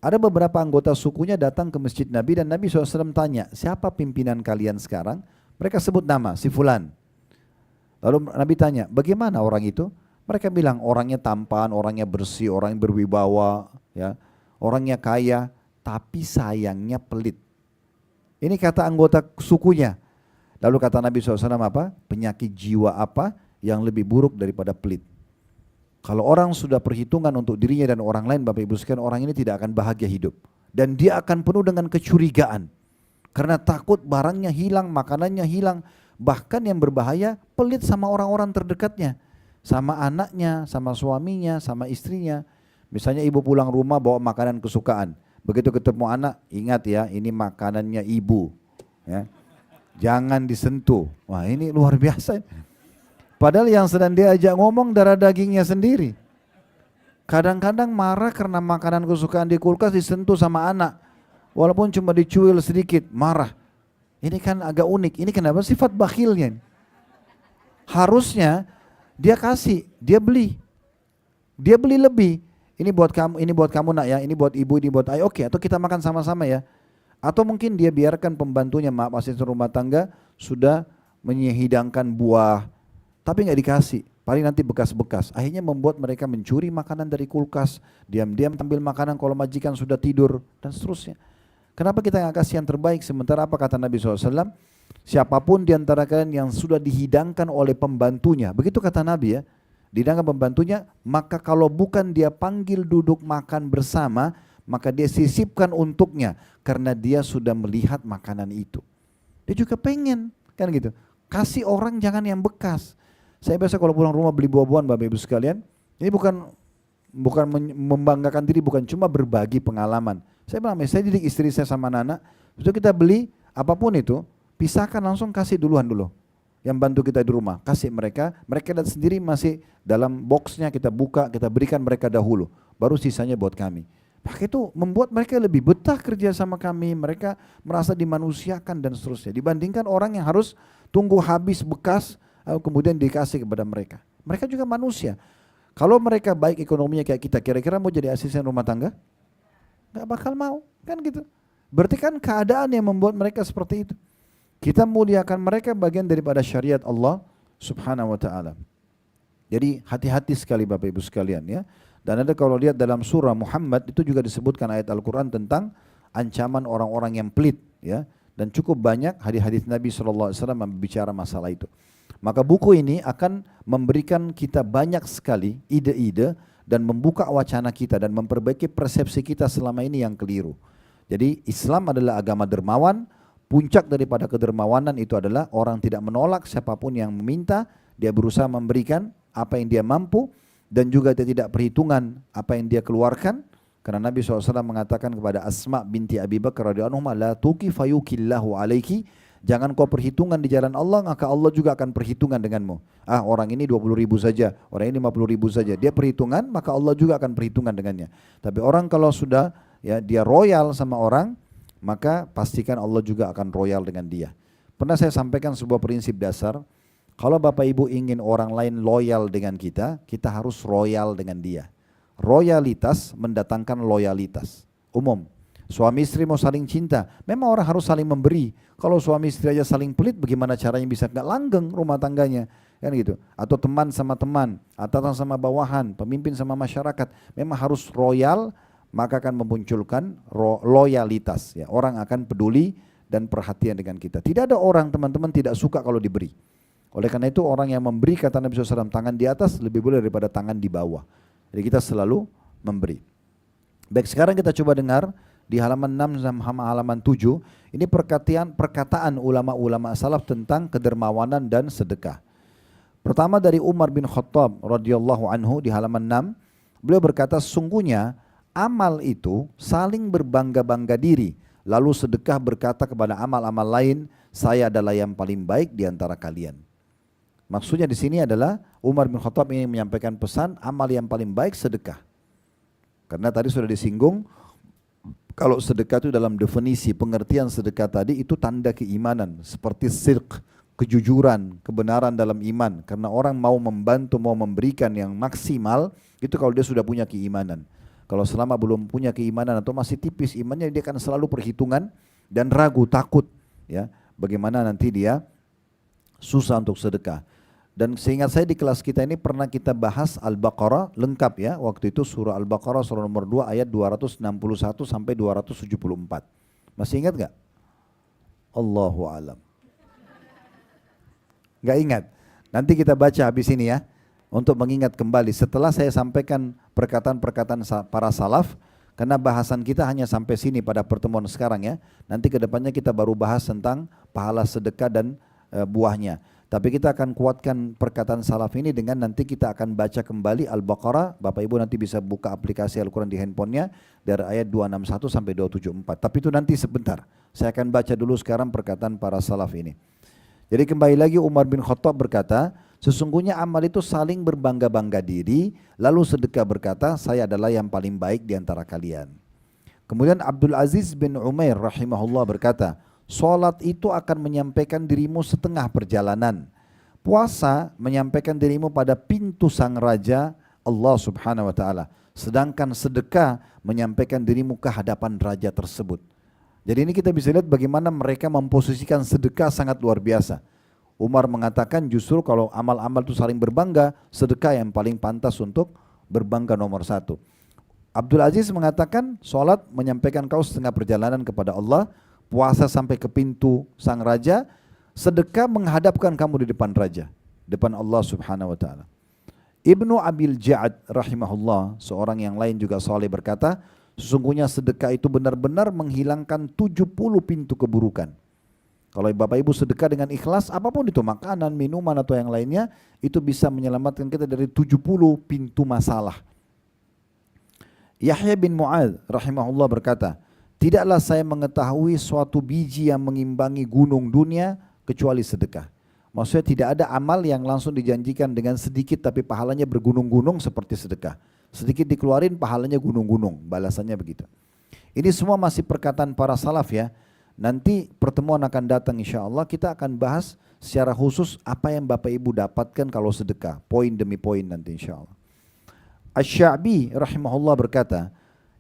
Ada beberapa anggota sukunya datang ke masjid Nabi dan Nabi SAW tanya, siapa pimpinan kalian sekarang? Mereka sebut nama, si Fulan. Lalu Nabi tanya, bagaimana orang itu? Mereka bilang orangnya tampan, orangnya bersih, orang yang berwibawa, ya, orangnya kaya, tapi sayangnya pelit. Ini kata anggota sukunya. Lalu kata Nabi SAW apa? Penyakit jiwa apa yang lebih buruk daripada pelit? Kalau orang sudah perhitungan untuk dirinya dan orang lain, Bapak Ibu sekalian, orang ini tidak akan bahagia hidup. Dan dia akan penuh dengan kecurigaan. Karena takut barangnya hilang, makanannya hilang. Bahkan yang berbahaya, pelit sama orang-orang terdekatnya. Sama anaknya, sama suaminya, sama istrinya. Misalnya ibu pulang rumah bawa makanan kesukaan. Begitu ketemu anak, ingat ya, ini makanannya ibu. Ya. Jangan disentuh. Wah, ini luar biasa. Padahal yang sedang diajak ngomong darah dagingnya sendiri. Kadang-kadang marah karena makanan kesukaan di kulkas disentuh sama anak. Walaupun cuma dicuil sedikit, marah. Ini kan agak unik. Ini kenapa sifat bakhilnya? Harusnya dia kasih, dia beli. Dia beli lebih. Ini buat kamu nak ya, ini buat ibu, ini buat ayah. Oke, atau kita makan sama-sama ya. Atau mungkin dia biarkan pembantunya, maaf asisten rumah tangga, sudah menyihidangkan buah. Tapi nggak dikasih, paling nanti bekas-bekas. Akhirnya membuat mereka mencuri makanan dari kulkas, diam-diam ambil makanan kalau majikan sudah tidur, dan seterusnya. Kenapa kita nggak kasih yang terbaik? Sementara apa kata Nabi SAW? Siapapun di antara kalian yang sudah dihidangkan oleh pembantunya, begitu kata Nabi ya, dihidangkan pembantunya, maka kalau bukan dia panggil duduk makan bersama, maka dia sisipkan untuknya, karena dia sudah melihat makanan itu. Dia juga pengen, kan gitu. Kasih orang jangan yang bekas. Saya biasa kalau pulang rumah beli buah-buahan Bapak Ibu sekalian, ini bukan membanggakan diri, bukan cuma berbagi pengalaman. Saya bilang, saya didik istri saya sama anak, itu kita beli apapun itu, pisahkan langsung kasih duluan dulu. Yang bantu kita di rumah, kasih mereka dan sendiri masih dalam boxnya kita buka, kita berikan mereka dahulu, baru sisanya buat kami. Maka itu membuat mereka lebih betah kerja sama kami, mereka merasa dimanusiakan dan seterusnya. Dibandingkan orang yang harus tunggu habis bekas, kemudian dikasih kepada mereka. Mereka juga manusia. Kalau mereka baik ekonominya kayak kita, kira-kira mau jadi asisten rumah tangga? Gak bakal mau, kan gitu. Berarti kan keadaan yang membuat mereka seperti itu. Kita muliakan mereka bagian daripada syariat Allah Subhanahu wa ta'ala. Jadi hati-hati sekali Bapak Ibu sekalian ya. Dan ada kalau lihat dalam surah Muhammad itu juga disebutkan ayat Al-Quran tentang ancaman orang-orang yang pelit ya. Dan cukup banyak hadis-hadis Nabi SAW berbicara masalah itu. Maka buku ini akan memberikan kita banyak sekali ide-ide dan membuka wacana kita dan memperbaiki persepsi kita selama ini yang keliru. Jadi Islam adalah agama dermawan, puncak daripada kedermawanan itu adalah orang tidak menolak siapapun yang meminta, dia berusaha memberikan apa yang dia mampu dan juga dia tidak perhitungan apa yang dia keluarkan. Karena Nabi SAW mengatakan kepada Asma binti Abi Bakar radhiyallahu anha, la tuqi fayukillahu alaiki, jangan kau perhitungan di jalan Allah, maka Allah juga akan perhitungan denganmu. Orang ini 20.000 saja, orang ini 50.000 saja. Dia perhitungan, maka Allah juga akan perhitungan dengannya. Tapi orang kalau sudah ya dia royal sama orang, maka pastikan Allah juga akan royal dengan dia. Pernah saya sampaikan sebuah prinsip dasar, kalau Bapak Ibu ingin orang lain loyal dengan kita, kita harus royal dengan dia. Royalitas mendatangkan loyalitas. Umum. Suami istri mau saling cinta, memang orang harus saling memberi. Kalau suami istri aja saling pelit, bagaimana caranya bisa nggak langgeng rumah tangganya, kan gitu? Atau teman sama teman, atasan sama bawahan, pemimpin sama masyarakat, memang harus royal, maka akan memunculkan loyalitas. Ya, orang akan peduli dan perhatian dengan kita. Tidak ada orang teman-teman tidak suka kalau diberi. Oleh karena itu orang yang memberi, kata Nabi SAW, tangan di atas lebih boleh daripada tangan di bawah. Jadi kita selalu memberi. Baik, sekarang kita coba dengar di halaman 6 dan halaman 7, ini perkataan ulama-ulama salaf tentang kedermawanan dan sedekah. Pertama dari Umar bin Khattab radhiyallahu anhu di halaman 6, beliau berkata, sungguhnya amal itu saling berbangga-bangga diri, lalu sedekah berkata kepada amal-amal lain, saya adalah yang paling baik di antara kalian. Maksudnya di sini adalah Umar bin Khattab ingin menyampaikan pesan amal yang paling baik sedekah. Karena tadi sudah disinggung, kalau sedekah itu dalam definisi pengertian sedekah tadi itu tanda keimanan seperti sirq, kejujuran, kebenaran dalam iman. Karena orang mau membantu, mau memberikan yang maksimal, itu kalau dia sudah punya keimanan. Kalau selama belum punya keimanan atau masih tipis imannya, dia akan selalu perhitungan dan ragu, takut. Ya, bagaimana nanti dia susah untuk sedekah. Dan seingat saya di kelas kita ini pernah kita bahas Al-Baqarah lengkap ya. Waktu itu surah Al-Baqarah surah nomor 2 ayat 261 sampai 274. Masih ingat gak? Allahu alam. Gak ingat. Nanti kita baca habis ini ya. Untuk mengingat kembali setelah saya sampaikan perkataan-perkataan para salaf. Karena bahasan kita hanya sampai sini pada pertemuan sekarang ya. Nanti kedepannya kita baru bahas tentang pahala sedekah dan buahnya. Tapi kita akan kuatkan perkataan salaf ini dengan nanti kita akan baca kembali Al-Baqarah. Bapak Ibu nanti bisa buka aplikasi Al-Quran di handphonenya dari ayat 261 sampai 274. Tapi itu nanti sebentar. Saya akan baca dulu sekarang perkataan para salaf ini. Jadi kembali lagi Umar bin Khattab berkata, sesungguhnya amal itu saling berbangga-bangga diri, lalu sedekah berkata, saya adalah yang paling baik di antara kalian. Kemudian Abdul Aziz bin Umair rahimahullah berkata, salat itu akan menyampaikan dirimu setengah perjalanan. Puasa menyampaikan dirimu pada pintu sang raja Allah subhanahu wa ta'ala. Sedangkan sedekah menyampaikan dirimu ke hadapan raja tersebut. Jadi ini kita bisa lihat bagaimana mereka memposisikan sedekah sangat luar biasa. Umar mengatakan justru kalau amal-amal itu saling berbangga, sedekah yang paling pantas untuk berbangga nomor satu. Abdul Aziz mengatakan salat menyampaikan kau setengah perjalanan kepada Allah. Puasa sampai ke pintu sang raja, sedekah menghadapkan kamu di depan raja, depan Allah subhanahu wa ta'ala. Ibnu Abil Ja'ad rahimahullah, seorang yang lain juga saleh berkata, sesungguhnya sedekah itu benar-benar menghilangkan 70 pintu keburukan. Kalau Bapak Ibu sedekah dengan ikhlas, apapun itu, makanan, minuman atau yang lainnya, itu bisa menyelamatkan kita dari 70 pintu masalah. Yahya bin Mu'adz rahimahullah berkata, tidaklah saya mengetahui suatu biji yang mengimbangi gunung dunia kecuali sedekah. Maksudnya tidak ada amal yang langsung dijanjikan dengan sedikit tapi pahalanya bergunung-gunung seperti sedekah. Sedikit dikeluarin pahalanya gunung-gunung, balasannya begitu. Ini semua masih perkataan para salaf ya. Nanti pertemuan akan datang insya Allah kita akan bahas secara khusus apa yang Bapak Ibu dapatkan kalau sedekah. Poin demi poin nanti insya Allah. Asy-Sya'bi rahimahullah berkata,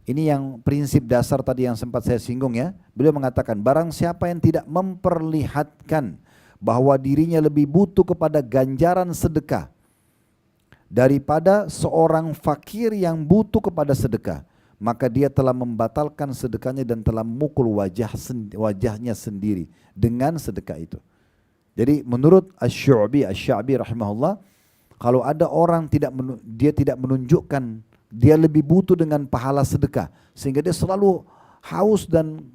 ini yang prinsip dasar tadi yang sempat saya singgung ya. Beliau mengatakan barang siapa yang tidak memperlihatkan bahwa dirinya lebih butuh kepada ganjaran sedekah daripada seorang fakir yang butuh kepada sedekah, maka dia telah membatalkan sedekahnya dan telah memukul wajahnya sendiri dengan sedekah itu. Jadi menurut Asy-Sya'bi rahimahullah, kalau ada orang dia tidak menunjukkan dia lebih butuh dengan pahala sedekah sehingga dia selalu haus dan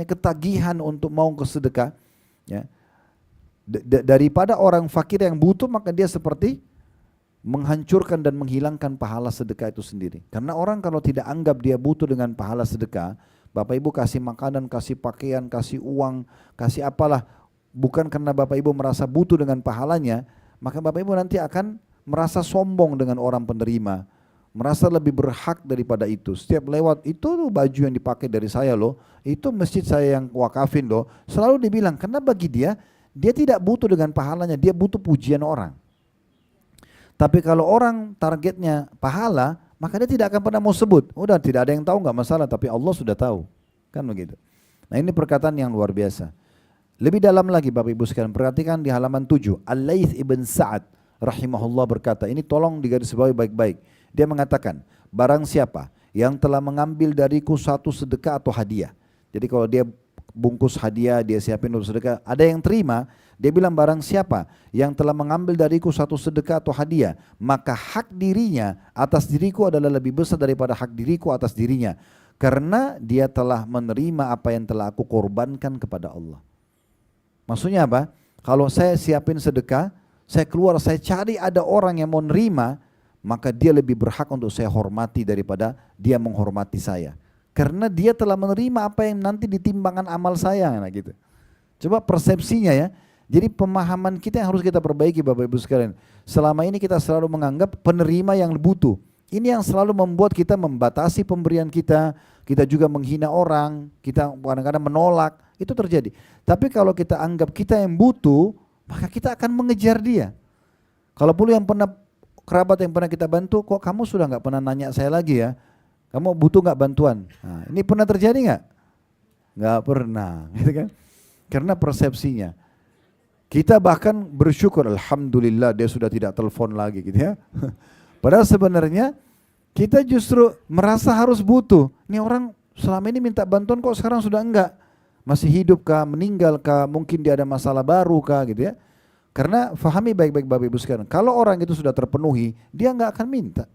ketagihan untuk mau ke sedekah ya. Daripada orang fakir yang butuh, maka dia seperti menghancurkan dan menghilangkan pahala sedekah itu sendiri. Karena orang kalau tidak anggap dia butuh dengan pahala sedekah, Bapak Ibu kasih makanan, kasih pakaian, kasih uang, kasih apalah, bukan karena Bapak Ibu merasa butuh dengan pahalanya, maka Bapak Ibu nanti akan merasa sombong dengan orang penerima, merasa lebih berhak daripada itu. Setiap lewat, itu baju yang dipakai dari saya loh, itu masjid saya yang wakafin loh. Selalu dibilang, karena bagi dia tidak butuh dengan pahalanya, dia butuh pujian orang. Tapi kalau orang targetnya pahala, maka dia tidak akan pernah mau sebut. Udah tidak ada yang tahu nggak masalah, tapi Allah sudah tahu. Kan begitu. Nah ini perkataan yang luar biasa. Lebih dalam lagi Bapak Ibu sekalian, perhatikan di halaman 7. Al-Laits ibn Sa'ad rahimahullah berkata, ini tolong digarisbawahi baik-baik. Dia mengatakan, barang siapa yang telah mengambil dariku satu sedekah atau hadiah. Jadi kalau dia bungkus hadiah, dia siapin untuk sedekah, ada yang terima, dia bilang barang siapa yang telah mengambil dariku satu sedekah atau hadiah, maka hak dirinya atas diriku adalah lebih besar daripada hak diriku atas dirinya. Karena dia telah menerima apa yang telah aku korbankan kepada Allah. Maksudnya apa? Kalau saya siapin sedekah, saya keluar, saya cari ada orang yang mau nerima, maka dia lebih berhak untuk saya hormati daripada dia menghormati saya. Karena dia telah menerima apa yang nanti ditimbangan amal saya. Nah gitu. Coba persepsinya ya. Jadi pemahaman kita yang harus kita perbaiki Bapak Ibu sekalian. Selama ini kita selalu menganggap penerima yang butuh. Ini yang selalu membuat kita membatasi pemberian kita. Kita juga menghina orang. Kita kadang-kadang menolak. itu terjadi. Tapi kalau kita anggap kita yang butuh, maka kita akan mengejar dia. Kalau perlu yang pernah kerabat yang pernah kita bantu, kok kamu sudah nggak pernah nanya saya lagi ya? Kamu butuh nggak bantuan? Nah, ini pernah terjadi nggak? Nggak pernah, gitu kan? Karena persepsinya. Kita bahkan bersyukur, alhamdulillah dia sudah tidak telepon lagi, gitu ya. Padahal sebenarnya kita justru merasa harus butuh. Ini orang selama ini minta bantuan kok sekarang sudah enggak? Masih hidup kah, meninggal kah, mungkin dia ada masalah baru kah, gitu ya. Karena fahami baik-baik Bapak Ibu sekalian, kalau orang itu sudah terpenuhi, dia enggak akan minta.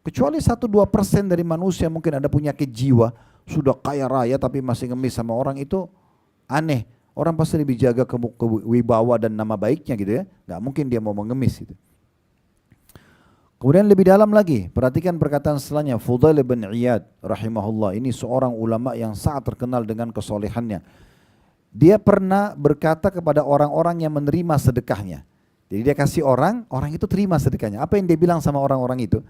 Kecuali 1-2% dari manusia mungkin ada penyakit jiwa, sudah kaya raya tapi masih ngemis sama orang, itu aneh. Orang pasti lebih jaga wibawa dan nama baiknya gitu ya. Enggak mungkin dia mau mengemis gitu. Kemudian lebih dalam lagi, perhatikan perkataan setelahnya, Fudail bin Iyad rahimahullah. Ini seorang ulama yang sangat terkenal dengan kesolehannya. Dia pernah berkata kepada orang-orang yang menerima sedekahnya. Jadi dia kasih orang itu terima sedekahnya. Apa yang dia bilang sama orang-orang itu?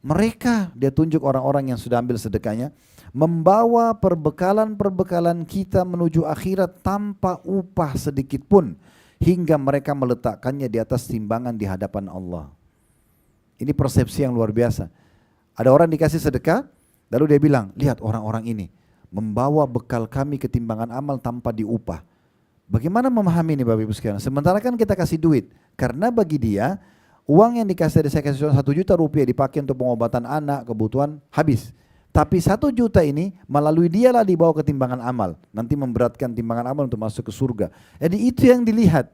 Mereka, dia tunjuk orang-orang yang sudah ambil sedekahnya, membawa perbekalan-perbekalan kita menuju akhirat tanpa upah sedikit pun, hingga mereka meletakkannya di atas timbangan di hadapan Allah. Ini persepsi yang luar biasa. Ada orang dikasih sedekah, lalu dia bilang, lihat orang-orang ini membawa bekal kami ke timbangan amal tanpa diupah. Bagaimana memahami ini Bapak Ibu sekalian? Sementara kan kita kasih duit, karena bagi dia uang yang dikasih, saya kasih 1 juta rupiah dipakai untuk pengobatan anak, kebutuhan, habis. Tapi 1 juta ini melalui dialah dibawa ke timbangan amal, nanti memberatkan timbangan amal untuk masuk ke surga. Jadi itu yang dilihat.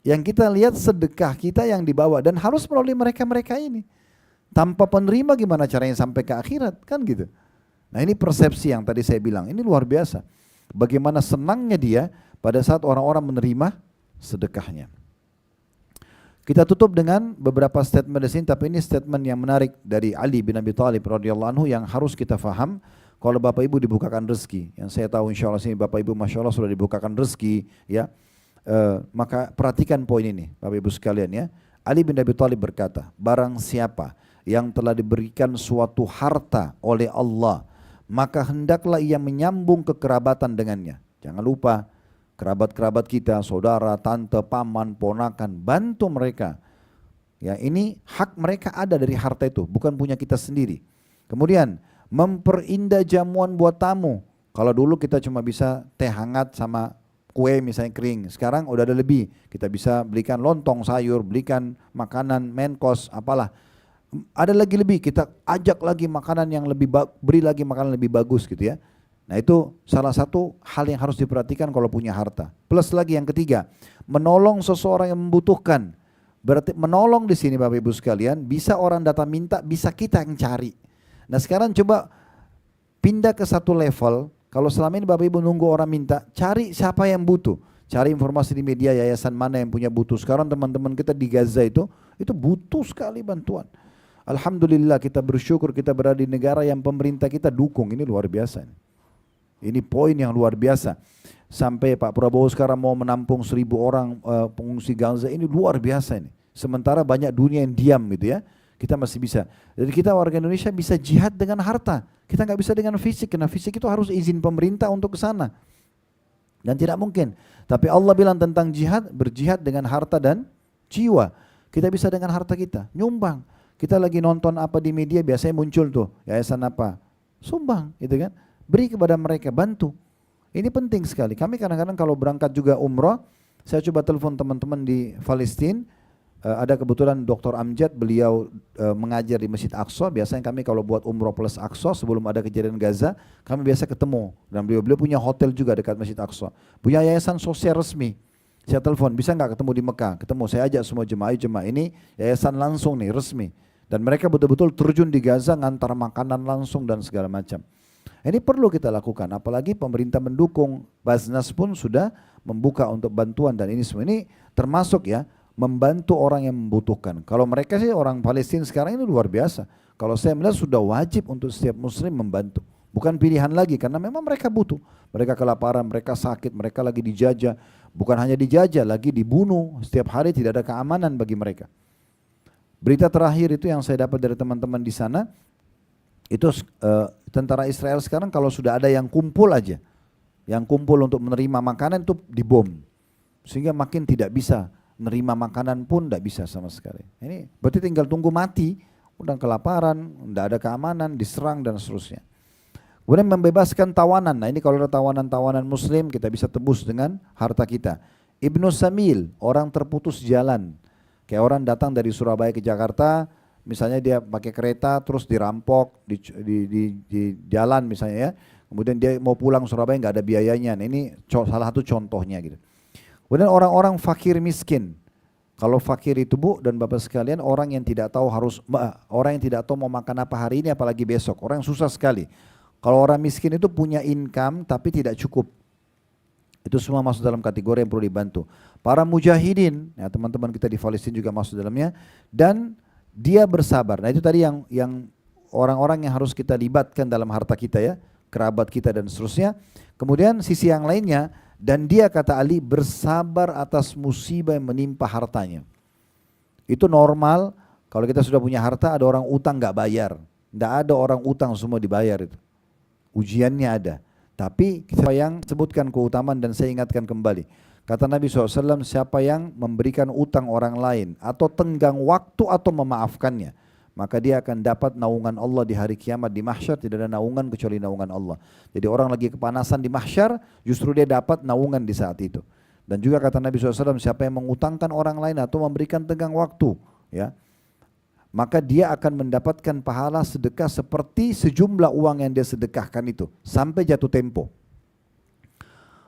Yang kita lihat sedekah kita yang dibawa dan harus melalui mereka-mereka ini. Tanpa penerima gimana caranya sampai ke akhirat, kan gitu. Nah ini persepsi yang tadi saya bilang, ini luar biasa. Bagaimana senangnya dia pada saat orang-orang menerima sedekahnya. Kita tutup dengan beberapa statement di sini, tapi ini statement yang menarik dari Ali bin Abi Thalib radhiyallahu anhu yang harus kita faham. Kalau Bapak Ibu dibukakan rezeki, yang saya tahu insya Allah sini Bapak Ibu masya Allah sudah dibukakan rezeki, ya. Maka perhatikan poin ini Bapak Ibu sekalian ya. Ali bin Abi Thalib berkata, barang siapa yang telah diberikan suatu harta oleh Allah, maka hendaklah ia menyambung kekerabatan dengannya. Jangan lupa kerabat-kerabat kita, saudara, tante, paman, ponakan, bantu mereka. Ya, ini hak mereka ada dari harta itu, bukan punya kita sendiri. Kemudian memperindah jamuan buat tamu. Kalau dulu kita cuma bisa teh hangat sama kue misalnya kering, sekarang udah ada lebih. Kita bisa belikan lontong sayur, belikan makanan main course, apalah. Ada lagi lebih, kita ajak lagi makanan yang lebih, beri lagi makanan lebih bagus gitu ya. Nah itu salah satu hal yang harus diperhatikan kalau punya harta. Plus lagi yang ketiga, menolong seseorang yang membutuhkan. Berarti menolong di sini Bapak Ibu sekalian, bisa orang datang minta, bisa kita yang cari. Nah sekarang coba pindah ke satu level. Kalau selama ini Bapak Ibu nunggu orang minta, cari siapa yang butuh. Cari informasi di media yayasan mana yang punya butuh. Sekarang teman-teman kita di Gaza itu butuh sekali bantuan. Alhamdulillah kita bersyukur kita berada di negara yang pemerintah kita dukung. Ini luar biasa. Ini poin yang luar biasa. Sampai Pak Prabowo sekarang mau menampung 1.000 orang pengungsi Gaza, ini luar biasa ini. Sementara banyak dunia yang diam gitu ya. Kita masih bisa. Jadi kita warga Indonesia bisa jihad dengan harta. Kita nggak bisa dengan fisik, karena fisik itu harus izin pemerintah untuk ke sana. Dan tidak mungkin. Tapi Allah bilang tentang jihad, berjihad dengan harta dan jiwa. Kita bisa dengan harta kita, nyumbang. Kita lagi nonton apa di media, biasanya muncul tuh, yayasan apa. Sumbang, gitu kan. Beri kepada mereka, bantu. Ini penting sekali. Kami kadang-kadang kalau berangkat juga umrah, saya coba telepon teman-teman di Palestina. Ada kebetulan Dr. Amjad, beliau mengajar di Masjid Aqsa. Biasanya kami kalau buat umroh plus Aqsa sebelum ada kejadian Gaza, kami biasa ketemu. Dan beliau punya hotel juga dekat Masjid Aqsa. Punya yayasan sosial resmi. Saya telepon, bisa nggak ketemu di Mekah? Ketemu, saya ajak semua jemaah ini yayasan langsung nih, resmi. Dan mereka betul-betul terjun di Gaza, ngantar makanan langsung dan segala macam. Ini perlu kita lakukan, apalagi pemerintah mendukung. Basnas pun sudah membuka untuk bantuan, dan ini semua ini termasuk ya, membantu orang yang membutuhkan. Kalau mereka sih orang Palestina sekarang ini luar biasa. Kalau saya melihat sudah wajib untuk setiap muslim membantu. Bukan pilihan lagi, karena memang mereka butuh. Mereka kelaparan, mereka sakit, mereka lagi dijajah. Bukan hanya dijajah, lagi dibunuh. Setiap hari tidak ada keamanan bagi mereka. Berita terakhir itu yang saya dapat dari teman-teman di sana, itu tentara Israel sekarang kalau sudah ada yang kumpul aja, Yang kumpul untuk menerima makanan itu dibom. Sehingga makin tidak bisa menerima makanan pun tidak bisa sama sekali. Ini berarti tinggal tunggu mati, udah kelaparan, tidak ada keamanan, diserang dan seterusnya. Kemudian membebaskan tawanan. Nah ini kalau ada tawanan-tawanan muslim kita bisa tebus dengan harta kita. Ibnu Samil, orang terputus jalan. Kayak orang datang dari Surabaya ke Jakarta, misalnya dia pakai kereta terus dirampok di jalan misalnya ya. Kemudian dia mau pulang Surabaya nggak ada biayanya. Nah, ini salah satu contohnya gitu. Kemudian orang-orang fakir miskin. Kalau fakir itu Bu dan Bapak sekalian orang yang tidak tahu orang yang tidak tahu mau makan apa hari ini apalagi besok. Orang yang susah sekali. Kalau orang miskin itu punya income tapi tidak cukup. Itu semua masuk dalam kategori yang perlu dibantu. Para mujahidin, ya teman-teman kita di Palestina juga masuk dalamnya. Dan dia bersabar. Nah itu tadi yang orang-orang yang harus kita libatkan dalam harta kita ya. Kerabat kita dan seterusnya. Kemudian sisi yang lainnya, dan dia kata Ali bersabar atas musibah yang menimpa hartanya. Itu normal, kalau kita sudah punya harta ada orang utang gak bayar. Tidak ada orang utang semua dibayar itu. Ujiannya ada. Tapi siapa yang sebutkan keutamaan dan saya ingatkan kembali. Kata Nabi SAW, siapa yang memberikan utang orang lain atau tenggang waktu atau memaafkannya, maka dia akan dapat naungan Allah di hari kiamat di mahsyar. Tidak ada naungan kecuali naungan Allah. Jadi orang lagi kepanasan di mahsyar, justru dia dapat naungan di saat itu. Dan juga kata Nabi SAW, siapa yang mengutangkan orang lain atau memberikan tenggang waktu, ya, maka dia akan mendapatkan pahala sedekah seperti sejumlah uang yang dia sedekahkan itu sampai jatuh tempo.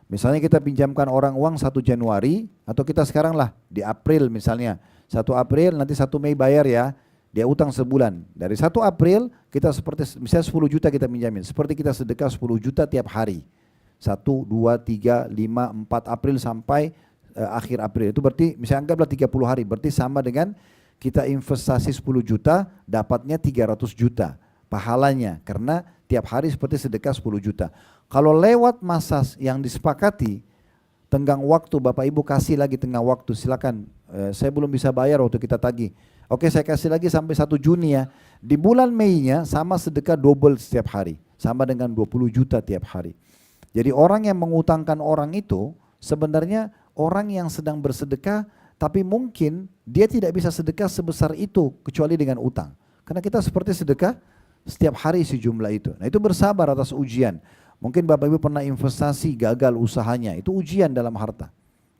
Misalnya kita pinjamkan orang uang 1 Januari atau kita sekarang lah di April misalnya 1 April nanti 1 Mei bayar ya, dia utang sebulan. Dari 1 April kita seperti misalnya 10 juta kita pinjamin, seperti kita sedekah 10 juta tiap hari. 1, 2, 3, 5, 4 April sampai akhir April. Itu berarti misalnya anggaplah 30 hari, berarti sama dengan kita investasi 10 juta, dapatnya 300 juta pahalanya. Karena tiap hari seperti sedekah 10 juta. Kalau lewat masa yang disepakati, tenggang waktu Bapak Ibu kasih lagi tenggang waktu, silakan saya belum bisa bayar waktu kita tagih. Oke saya kasih lagi sampai 1 Juni ya. Di bulan Mei-nya sama sedekah double setiap hari. Sama dengan 20 juta tiap hari. Jadi orang yang mengutangkan orang itu sebenarnya orang yang sedang bersedekah tapi mungkin dia tidak bisa sedekah sebesar itu kecuali dengan utang. Karena kita seperti sedekah setiap hari sejumlah itu. Nah itu bersabar atas ujian. Mungkin Bapak Ibu pernah investasi gagal usahanya, itu ujian dalam harta.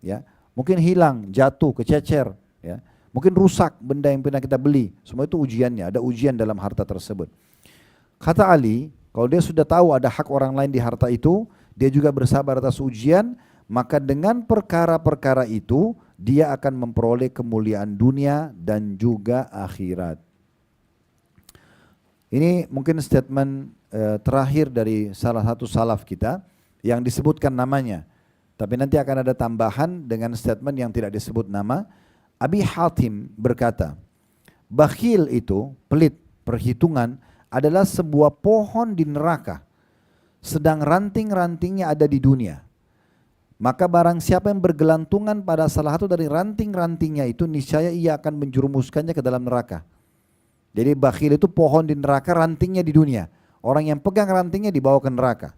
Ya, mungkin hilang, jatuh, kececer. Ya, mungkin rusak benda yang pernah kita beli. Semua itu ujiannya, ada ujian dalam harta tersebut. Kata Ali, kalau dia sudah tahu ada hak orang lain di harta itu, dia juga bersabar atas ujian, maka dengan perkara-perkara itu, dia akan memperoleh kemuliaan dunia dan juga akhirat. Ini mungkin statement terakhir dari salah satu salaf kita yang disebutkan namanya. Tapi nanti akan ada tambahan dengan statement yang tidak disebut nama. Abi Hatim berkata, bakhil itu, pelit, perhitungan adalah sebuah pohon di neraka. Sedang ranting-rantingnya ada di dunia. Maka barang siapa yang bergelantungan pada salah satu dari ranting-rantingnya itu, niscaya ia akan menjerumuskannya ke dalam neraka. Jadi bakhil itu pohon di neraka, rantingnya di dunia. Orang yang pegang rantingnya dibawa ke neraka.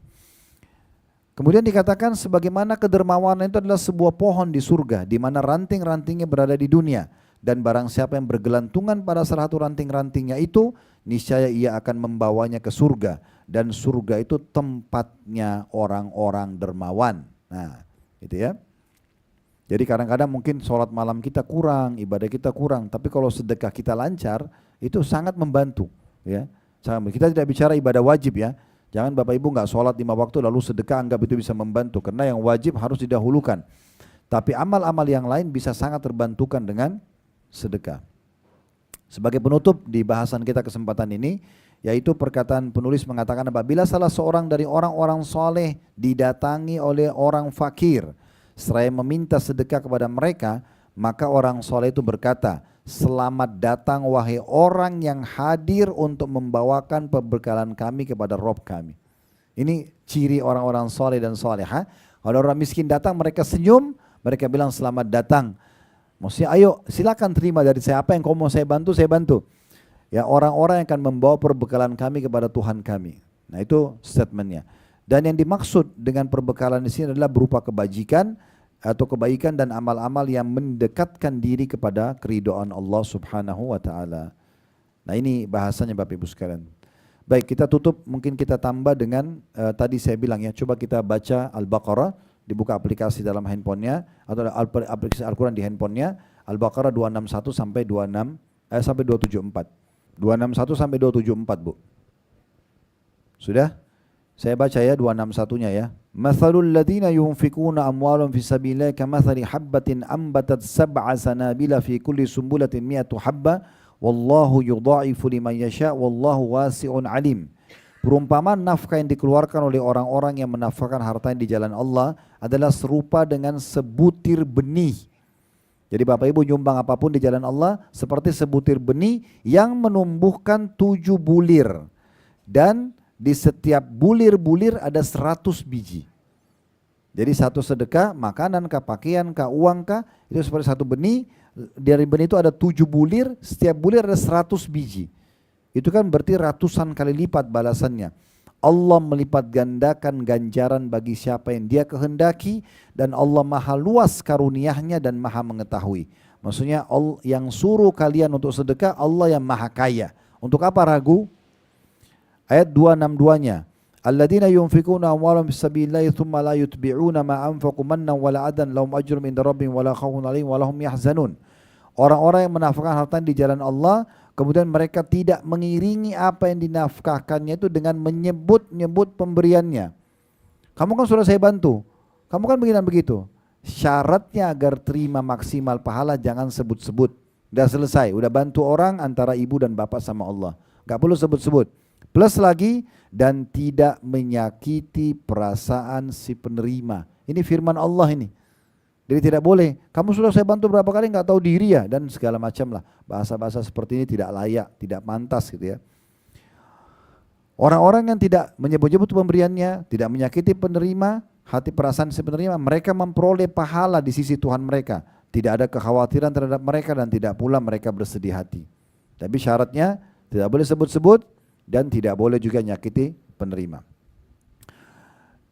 Kemudian dikatakan sebagaimana kedermawanan itu adalah sebuah pohon di surga, di mana ranting-rantingnya berada di dunia. Dan barang siapa yang bergelantungan pada salah satu ranting-rantingnya itu, niscaya ia akan membawanya ke surga. Dan surga itu tempatnya orang-orang dermawan. Nah, itu ya. Jadi kadang-kadang mungkin sholat malam kita kurang, ibadah kita kurang. Tapi kalau sedekah kita lancar, itu sangat membantu. Ya. Kita tidak bicara ibadah wajib ya. Jangan Bapak Ibu nggak sholat 5 waktu lalu sedekah anggap itu bisa membantu. Karena yang wajib harus didahulukan. Tapi amal-amal yang lain bisa sangat terbantukan dengan sedekah. Sebagai penutup di bahasan kita kesempatan ini, yaitu perkataan penulis mengatakan apabila salah seorang dari orang-orang soleh didatangi oleh orang fakir, seraya meminta sedekah kepada mereka, maka orang soleh itu berkata, selamat datang wahai orang yang hadir untuk membawakan pembekalan kami kepada Rob kami. Ini ciri orang-orang soleh dan soleha. Kalau orang miskin datang mereka senyum, mereka bilang selamat datang. Maksudnya ayo silakan terima dari saya, apa yang kau mau saya bantu, saya bantu. Ya orang-orang yang akan membawa perbekalan kami kepada Tuhan kami. Nah itu statementnya. Dan yang dimaksud dengan perbekalan di sini adalah berupa kebajikan atau kebaikan dan amal-amal yang mendekatkan diri kepada keridhaan Allah Subhanahu wa taala. Nah, ini bahasanya Bapak Ibu sekalian. Baik, kita tutup, mungkin kita tambah dengan tadi saya bilang ya, coba kita baca Al-Baqarah, dibuka aplikasi dalam handphonenya atau aplikasi Al-Quran di handphonenya, Al-Baqarah 261 sampai 274. 261 sampai 274, Bu. Sudah? Saya baca ya 261-nya ya. Mathalul ladzina yunfikuna amwalahum fi sabilillahi kamathali habbatin ambatat sab'a sanabila fi kulli sumbulatin mi'atu habba wallahu yudha'ifu liman yasha' wallahu wasi'un alim. Perumpamaan nafkah yang dikeluarkan oleh orang-orang yang menafkahkan hartanya di jalan Allah adalah serupa dengan sebutir benih. Jadi Bapak Ibu nyumbang apapun di jalan Allah seperti sebutir benih yang menumbuhkan 7 bulir. Dan di setiap bulir-bulir ada 100 biji. Jadi satu sedekah, makanan kah, pakaian kah, uang kah, itu seperti satu benih. Dari benih itu ada 7 bulir, setiap bulir ada 100 biji. Itu kan berarti ratusan kali lipat balasannya. Allah melipat gandakan ganjaran bagi siapa yang Dia kehendaki, dan Allah maha luas karunia-Nya dan maha mengetahui. Maksudnya yang suruh kalian untuk sedekah Allah yang maha kaya. Untuk apa ragu? Ayat 262-nya. Alladzina yunfikuna amwalahum fisabilillahi thumma la yutbi'una ma anfaqu mannan wala adan lahum ajrun inda rabbihim wala khaufun 'alaihim wala hum yahzanun. Orang-orang yang menafkahkan harta di jalan Allah, kemudian mereka tidak mengiringi apa yang dinafkahkannya itu dengan menyebut-nyebut pemberiannya. Kamu kan sudah saya bantu, kamu kan begini dan begitu. Syaratnya agar terima maksimal pahala jangan sebut-sebut. Udah selesai, udah bantu orang antara ibu dan bapak sama Allah. Gak perlu sebut-sebut. Plus lagi, dan tidak menyakiti perasaan si penerima. Ini firman Allah ini. Jadi tidak boleh, kamu sudah saya bantu berapa kali nggak tahu diri ya, dan segala macam lah. Bahasa-bahasa seperti ini tidak layak, tidak pantas gitu ya. Orang-orang yang tidak menyebut-nyebut pemberiannya, tidak menyakiti penerima, hati perasaan si penerima, mereka memperoleh pahala di sisi Tuhan mereka. Tidak ada kekhawatiran terhadap mereka dan tidak pula mereka bersedih hati. Tapi syaratnya tidak boleh sebut-sebut dan tidak boleh juga nyakiti penerima.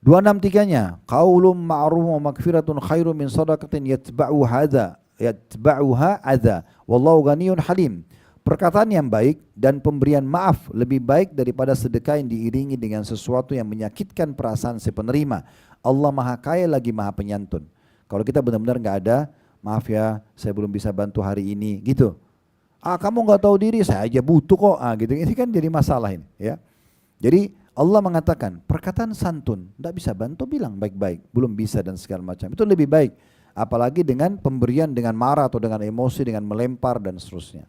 263-nya, qaulun ma'ruf wa maghfiratun khairum min shadaqatin yatba'uha adza wallahu ghaniyyun halim. Perkataan yang baik dan pemberian maaf lebih baik daripada sedekah yang diiringi dengan sesuatu yang menyakitkan perasaan si penerima. Allah maha kaya lagi maha penyantun. Kalau kita benar-benar nggak ada, maaf ya saya belum bisa bantu hari ini gitu. Kamu nggak tahu diri, saya aja butuh kok. Gitu. Ini kan jadi masalah ini ya. Jadi Allah mengatakan perkataan santun, tidak bisa bantu bilang baik-baik, belum bisa dan segala macam. Itu lebih baik. Apalagi dengan pemberian dengan marah atau dengan emosi, dengan melempar dan seterusnya.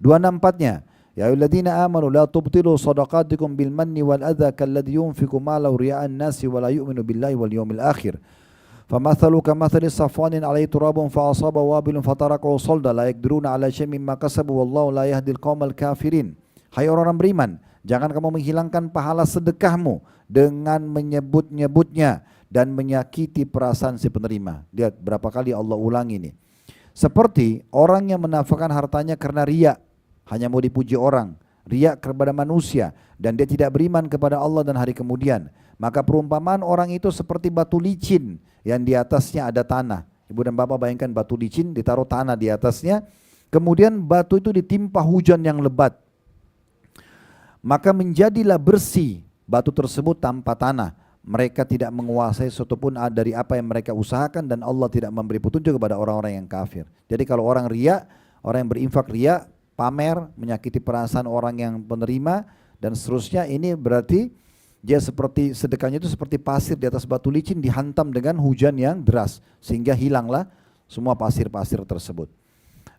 264-nya, ya ayyuhalladzina amanu la tubtilu shadaqatikum bil manni wal adza kalladzi yunfiqu malahu riya'an nasi wa la yu'minu billahi wal yawmil akhir. فَمَثَلُ كَمَثَلِ صَفْوَانٍ عَلَيْهِ تُرَابٌ فَأَصَابَ وَابِلٌ فَتَرَكَهُ صَلْدًا لَا يَقْدِرُونَ عَلَى شَيْءٍ مِّمَّا كَسَبُوا وَاللَّهُ لَا يَهْدِي الْقَوْمَ الْكَافِرِينَ. Hai orang-orang beriman, jangan kamu menghilangkan pahala sedekahmu dengan menyebut-nyebutnya dan menyakiti perasaan si penerima. Lihat berapa kali Allah ulangi ini. Seperti orang yang menafkahkan hartanya karena riya, hanya mau dipuji orang, riya kepada manusia, dan dia tidak beriman kepada Allah dan hari kemudian. Maka perumpamaan orang itu seperti batu licin yang di atasnya ada tanah. Ibu dan bapak bayangkan batu licin ditaruh tanah di atasnya, kemudian batu itu ditimpa hujan yang lebat. Maka menjadilah bersih batu tersebut tanpa tanah. Mereka tidak menguasai sesuatu pun dari apa yang mereka usahakan, dan Allah tidak memberi petunjuk kepada orang-orang yang kafir. Jadi kalau orang riya, orang yang berinfak riya, pamer, menyakiti perasaan orang yang penerima dan seterusnya, ini berarti dia seperti sedekahnya itu seperti pasir di atas batu licin dihantam dengan hujan yang deras sehingga hilanglah semua pasir-pasir tersebut.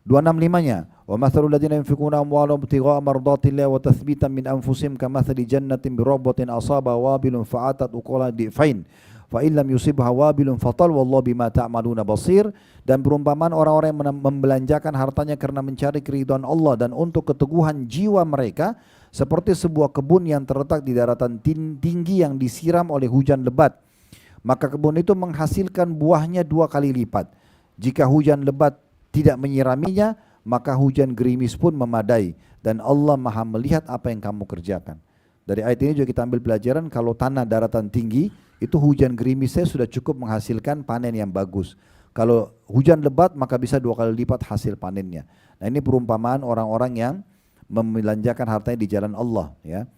265-nya, wa mathalul ladzina yunfikuna amwalahum ibtigha'a mardatillahi wa tathbitan min anfusihim kamathali jannatin birabbatin asaba wabilun fa'atat uqala di'fain fa illam yusibha wabilun fatal wallahu bima ta'maluna basir. Dan perumpamaan orang-orang yang membelanjakan hartanya karena mencari keridhaan Allah dan untuk keteguhan jiwa mereka seperti sebuah kebun yang terletak di daratan tinggi yang disiram oleh hujan lebat. Maka kebun itu menghasilkan buahnya 2 kali lipat. Jika hujan lebat tidak menyiraminya, maka hujan gerimis pun memadai. Dan Allah maha melihat apa yang kamu kerjakan. Dari ayat ini juga kita ambil pelajaran kalau tanah daratan tinggi itu hujan gerimisnya sudah cukup menghasilkan panen yang bagus. Kalau hujan lebat maka bisa 2 kali lipat hasil panennya. Nah ini perumpamaan orang-orang yang membelanjakan hartanya di jalan Allah ya.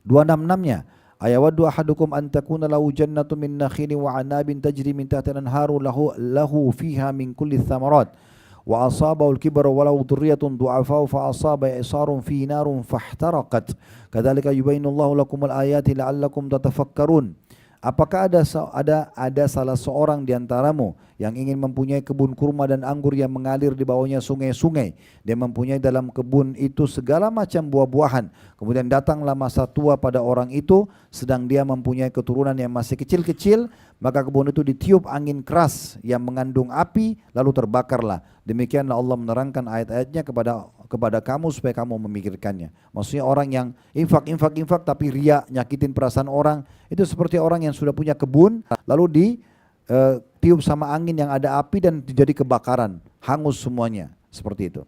266-nya, ayawaddu ahadukum an takuna lahu jannatu min nakhilin wa anabin tajri min tahtiha al-anharu lahu fiha min kulli thamarat wa asabahu al-kibru wa lahu dhurriyyatun du'afa'u fa asaba isarun fi narun fahtaraqat kadzalika yubayyinu Allahu lakumul ayati la'allakum tatafakkarun. Apakah ada salah seorang di antaramu yang ingin mempunyai kebun kurma dan anggur yang mengalir di bawahnya sungai-sungai. Dia mempunyai dalam kebun itu segala macam buah-buahan. Kemudian datanglah masa tua pada orang itu, sedang dia mempunyai keturunan yang masih kecil-kecil, maka kebun itu ditiup angin keras yang mengandung api, lalu terbakarlah. Demikianlah Allah menerangkan ayat-ayatnya kepada kamu supaya kamu memikirkannya. Maksudnya orang yang infak tapi riak, nyakitin perasaan orang, itu seperti orang yang sudah punya kebun lalu ditiup sama angin yang ada api dan jadi kebakaran, hangus semuanya, seperti itu.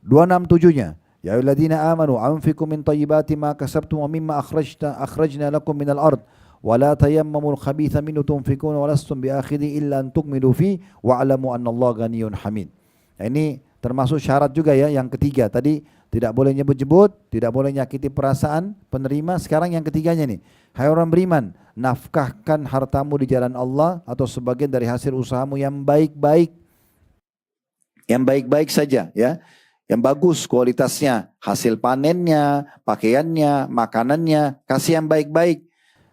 267-nya, ya ayyuhalladzina amanu anfiqu min thayyibati ma kasabtum wa mimma akhrajna lakum minal ard wa la tayammamul khabitha minhu tunfiquna wa lastum biakhidhi illa an tukmilu fi wa'lamu annallaha ghaniyyun hamid. Nah, ini termasuk syarat juga ya yang ketiga. Tadi tidak boleh nyebut-nyebut, tidak boleh nyakiti perasaan penerima. Sekarang yang ketiganya nih, hai orang beriman, nafkahkan hartamu di jalan Allah atau sebagian dari hasil usahamu yang baik-baik. Yang baik-baik saja ya. Yang bagus kualitasnya, hasil panennya, pakaiannya, makanannya, kasih yang baik-baik.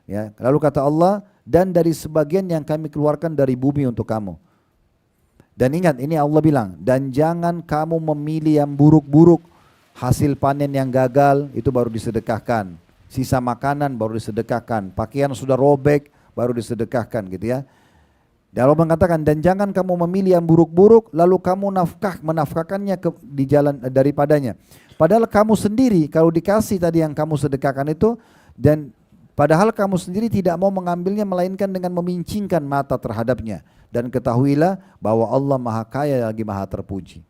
Ya, lalu kata Allah, dan dari sebagian yang kami keluarkan dari bumi untuk kamu. Dan ingat, ini Allah bilang, dan jangan kamu memilih yang buruk-buruk. Hasil panen yang gagal itu baru disedekahkan. Sisa makanan baru disedekahkan. Pakaian sudah robek baru disedekahkan gitu ya. Dan Allah mengatakan, dan jangan kamu memilih yang buruk-buruk lalu kamu menafkahkannya di jalan daripadanya. Padahal kamu sendiri kalau dikasih tadi yang kamu sedekahkan itu, dan padahal kamu sendiri tidak mau mengambilnya melainkan dengan memincingkan mata terhadapnya. Dan ketahuilah bahwa Allah Maha Kaya lagi Maha Terpuji.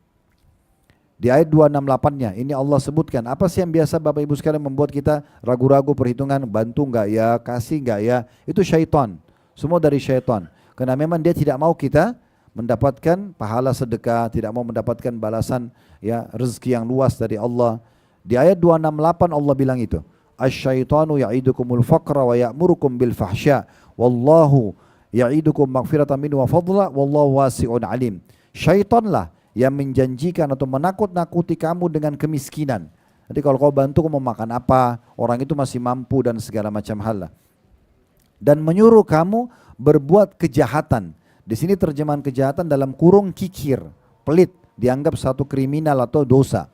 Di ayat 268-nya ini Allah sebutkan apa sih yang biasa Bapak Ibu sekalian membuat kita ragu-ragu perhitungan, bantu enggak ya, kasih enggak ya, itu syaitan. Semua dari syaitan. Karena memang dia tidak mau kita mendapatkan pahala sedekah, tidak mau mendapatkan balasan ya rezeki yang luas dari Allah. Di ayat 268 Allah bilang itu. Asy-syaitanu ya'idukumul faqra wa ya'murukum bil fahsya wallahu ya'idukum maghfiratan minhu wa fadla wallahu wasi'un alim. Syaitanlah yang menjanjikan atau menakut-nakuti kamu dengan kemiskinan. Jadi kalau kau bantu kau mau makan apa, orang itu masih mampu dan segala macam hal lah. Dan menyuruh kamu berbuat kejahatan. Di sini terjemahan kejahatan dalam kurung kikir, pelit, dianggap satu kriminal atau dosa.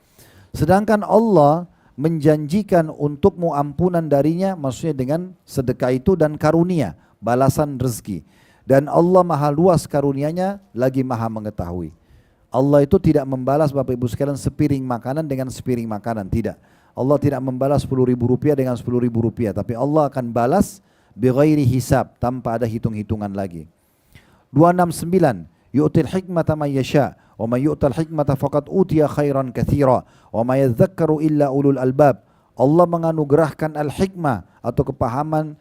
Sedangkan Allah menjanjikan untukmu ampunan darinya, maksudnya dengan sedekah itu dan karunia, balasan rezeki. Dan Allah maha luas karunianya, lagi maha mengetahui. Allah itu tidak membalas Bapak Ibu sekalian sepiring makanan dengan sepiring makanan, tidak. Allah tidak membalas 10.000 rupiah dengan 10.000 rupiah, tapi Allah akan balas bighairi hisab, tanpa ada hitung-hitungan lagi. 269, yu'til hikmata man yasha, wa man yu'tal hikmata faqad utiya khairan katsira, wa ma yadhakkaru illa ulul albab. Allah menganugerahkan al-hikmah atau kepahaman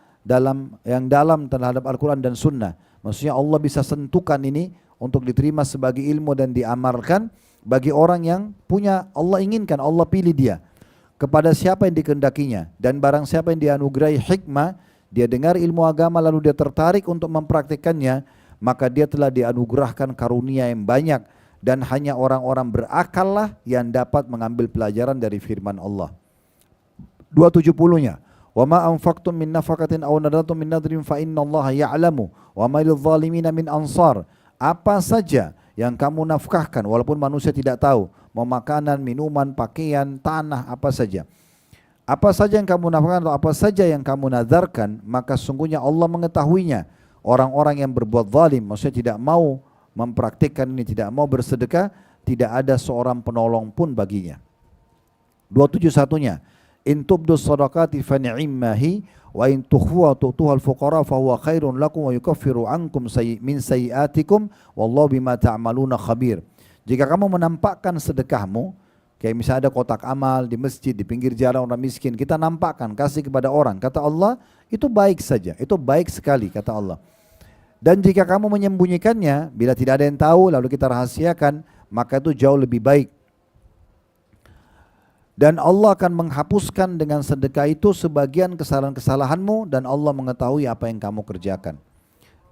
yang dalam terhadap Al-Quran dan Sunnah. Maksudnya Allah bisa sentuhkan ini untuk diterima sebagai ilmu dan diamalkan bagi orang yang punya Allah inginkan, Allah pilih dia kepada siapa yang dikehendakinya. Dan barang siapa yang dianugerahi hikmah, dia dengar ilmu agama lalu dia tertarik untuk mempraktikkannya, maka dia telah dianugerahkan karunia yang banyak. Dan hanya orang-orang berakal lah yang dapat mengambil pelajaran dari firman Allah. 270-nya, wa ma anfaqtum min nafaqatin aw nadartum min nadrin fa innallaha ya'lamu wa ma lidh-dhalimina min ansar. Apa saja yang kamu nafkahkan walaupun manusia tidak tahu, mau makanan, minuman, pakaian, tanah, apa saja. Apa saja yang kamu nafkahkan atau apa saja yang kamu nadarkan, maka sungguhnya Allah mengetahuinya. Orang-orang yang berbuat zalim, maksudnya tidak mau mempraktikkan ini, tidak mau bersedekah, tidak ada seorang penolong pun baginya. 271-nya, in tubdus sadaqati fa ni'mahi wa in tukhfuha tu'tuhal fuqara fa huwa khairun lakum wa yukaffiru ankum min sayyi'atikum wallahu bima ta'maluna khabir. Jika kamu menampakkan sedekahmu, Kayak misalnya ada kotak amal di masjid, di pinggir jalan orang miskin, kita nampakkan, kasih kepada orang. Kata Allah, itu baik saja, itu baik sekali kata Allah. Dan jika kamu menyembunyikannya, bila tidak ada yang tahu lalu kita rahasiakan, maka itu jauh lebih baik. Dan Allah akan menghapuskan dengan sedekah itu sebagian kesalahan-kesalahanmu dan Allah mengetahui apa yang kamu kerjakan.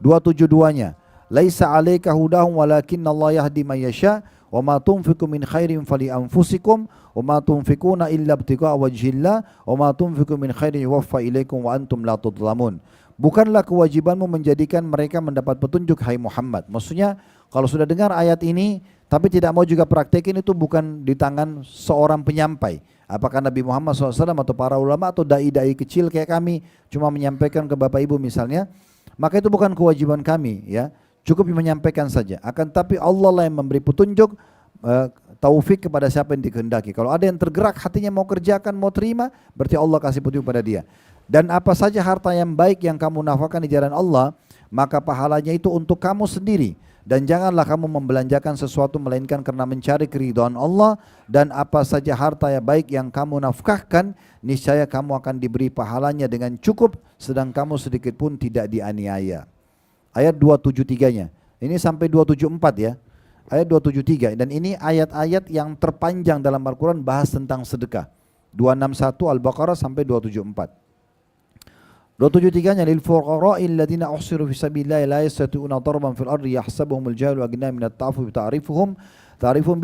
272-nya, laisa 'alaika hudahum walakinna Allah yahdi man yasha. Wa ma tunfiqu min khairin fali anfusikum wa ma tunfiquna illa ibtigha'a wajhillah wa ma tunfiqu min khairin yuwaffa ilaikum wa antum la tudlamun. Bukanlah kewajibanmu menjadikan mereka mendapat petunjuk, hai Muhammad. Maksudnya kalau sudah dengar ayat ini tapi tidak mau juga praktekin, itu bukan di tangan seorang penyampai. Apakah Nabi Muhammad SAW atau para ulama atau dai-dai kecil kayak kami cuma menyampaikan ke Bapak Ibu misalnya, maka itu bukan kewajiban kami ya. Cukup menyampaikan saja. Akan tapi Allah lah yang memberi petunjuk, taufik kepada siapa yang dikehendaki. Kalau ada yang tergerak hatinya mau kerjakan, mau terima, berarti Allah kasih petunjuk pada dia. Dan apa saja harta yang baik yang kamu nafkahkan di jalan Allah, maka pahalanya itu untuk kamu sendiri. Dan janganlah kamu membelanjakan sesuatu melainkan karena mencari keridhaan Allah. Dan apa saja harta yang baik yang kamu nafkahkan, niscaya kamu akan diberi pahalanya dengan cukup, sedang kamu sedikit pun tidak dianiaya. Ayat 273-nya. Ini sampai 274 ya. Ayat 273. Dan ini ayat-ayat yang terpanjang dalam Al-Quran bahas tentang sedekah. 261 Al-Baqarah sampai 274. 273-nya, lil fuqara'il ladzina uhsiru fi sabilillahi la yastati'una darban fil ardi yahsabuhumul jahilu aghniya minat ta'affufi ta'rifuhum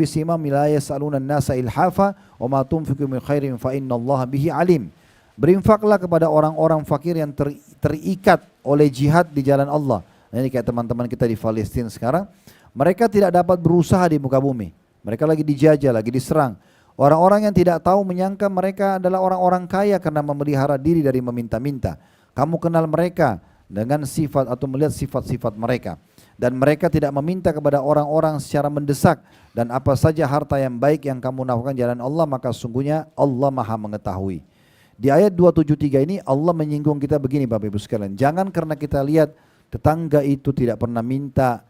bisimahum la yas'aluna an-nasa ilhafa wa ma tunfiqu min khairin fa innallaha bihi alim. Berinfaklah kepada orang-orang fakir yang terikat oleh jihad di jalan Allah. Nah, ini kayak teman-teman kita di Palestina sekarang, mereka tidak dapat berusaha di muka bumi. Mereka lagi dijajah, lagi diserang. Orang-orang yang tidak tahu menyangka mereka adalah orang-orang kaya karena memelihara diri dari meminta-minta. Kamu kenal mereka dengan sifat atau melihat sifat-sifat mereka. Dan mereka tidak meminta kepada orang-orang secara mendesak. Dan apa saja harta yang baik yang kamu nafkahkan jalan Allah, maka sungguhnya Allah maha mengetahui. Di ayat 273 ini Allah menyinggung kita begini Bapak Ibu sekalian. Jangan karena kita lihat tetangga itu tidak pernah minta,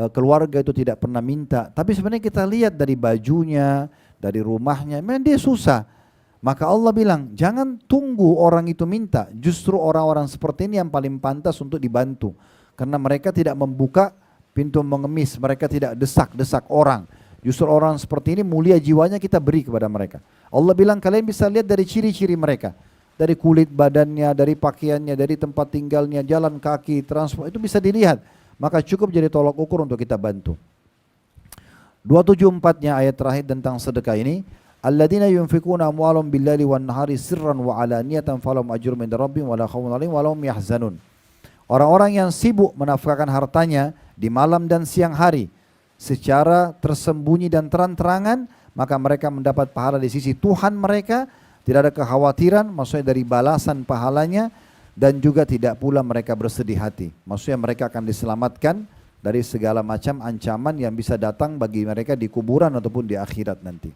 keluarga itu tidak pernah minta, tapi sebenarnya kita lihat dari bajunya, dari rumahnya, memang dia susah. Maka Allah bilang, jangan tunggu orang itu minta, justru orang-orang seperti ini yang paling pantas untuk dibantu. Karena mereka tidak membuka pintu mengemis, mereka tidak desak-desak orang. Justru orang seperti ini mulia jiwanya, kita beri kepada mereka. Allah bilang kalian bisa lihat dari ciri-ciri mereka. Dari kulit badannya, dari pakaiannya, dari tempat tinggalnya, jalan kaki, transport, itu bisa dilihat. Maka cukup jadi tolak ukur untuk kita bantu. 274-nya ayat terakhir tentang sedekah ini. Alladzina yunfikuna amwalahum bil-laili wan-nahari sirran wa alaniyatan falahum ajrun 'inda rabbihim wa la khaufun 'alaihim wa la hum yahzanun. Orang-orang yang sibuk menafkahkan hartanya di malam dan siang hari secara tersembunyi dan terang-terangan, maka mereka mendapat pahala di sisi Tuhan mereka. Tidak ada kekhawatiran, maksudnya dari balasan pahalanya, dan juga tidak pula mereka bersedih hati. Maksudnya mereka akan diselamatkan dari segala macam ancaman yang bisa datang bagi mereka di kuburan ataupun di akhirat nanti.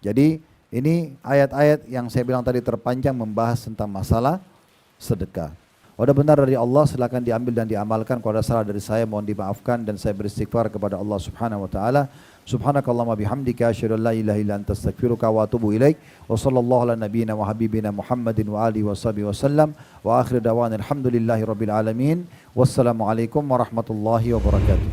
Jadi ini ayat-ayat yang saya bilang tadi terpanjang membahas tentang masalah sedekah. Kalau ada benar dari Allah silakan diambil dan diamalkan. Kalau ada salah dari saya mohon dimaafkan dan saya beristighfar kepada Allah Subhanahu wa taala. Subhanakallahumma bihamdika asyhadu an la ilaha illa anta astaghfiruka wa atubu ilaik. Wa sallallahu ala nabiyyina wa habibina Muhammadin wa alihi washabihi wasallam. Wa akhir da'wana alhamdulillahi rabbil alamin. Wassalamu alaikum warahmatullahi wabarakatuh.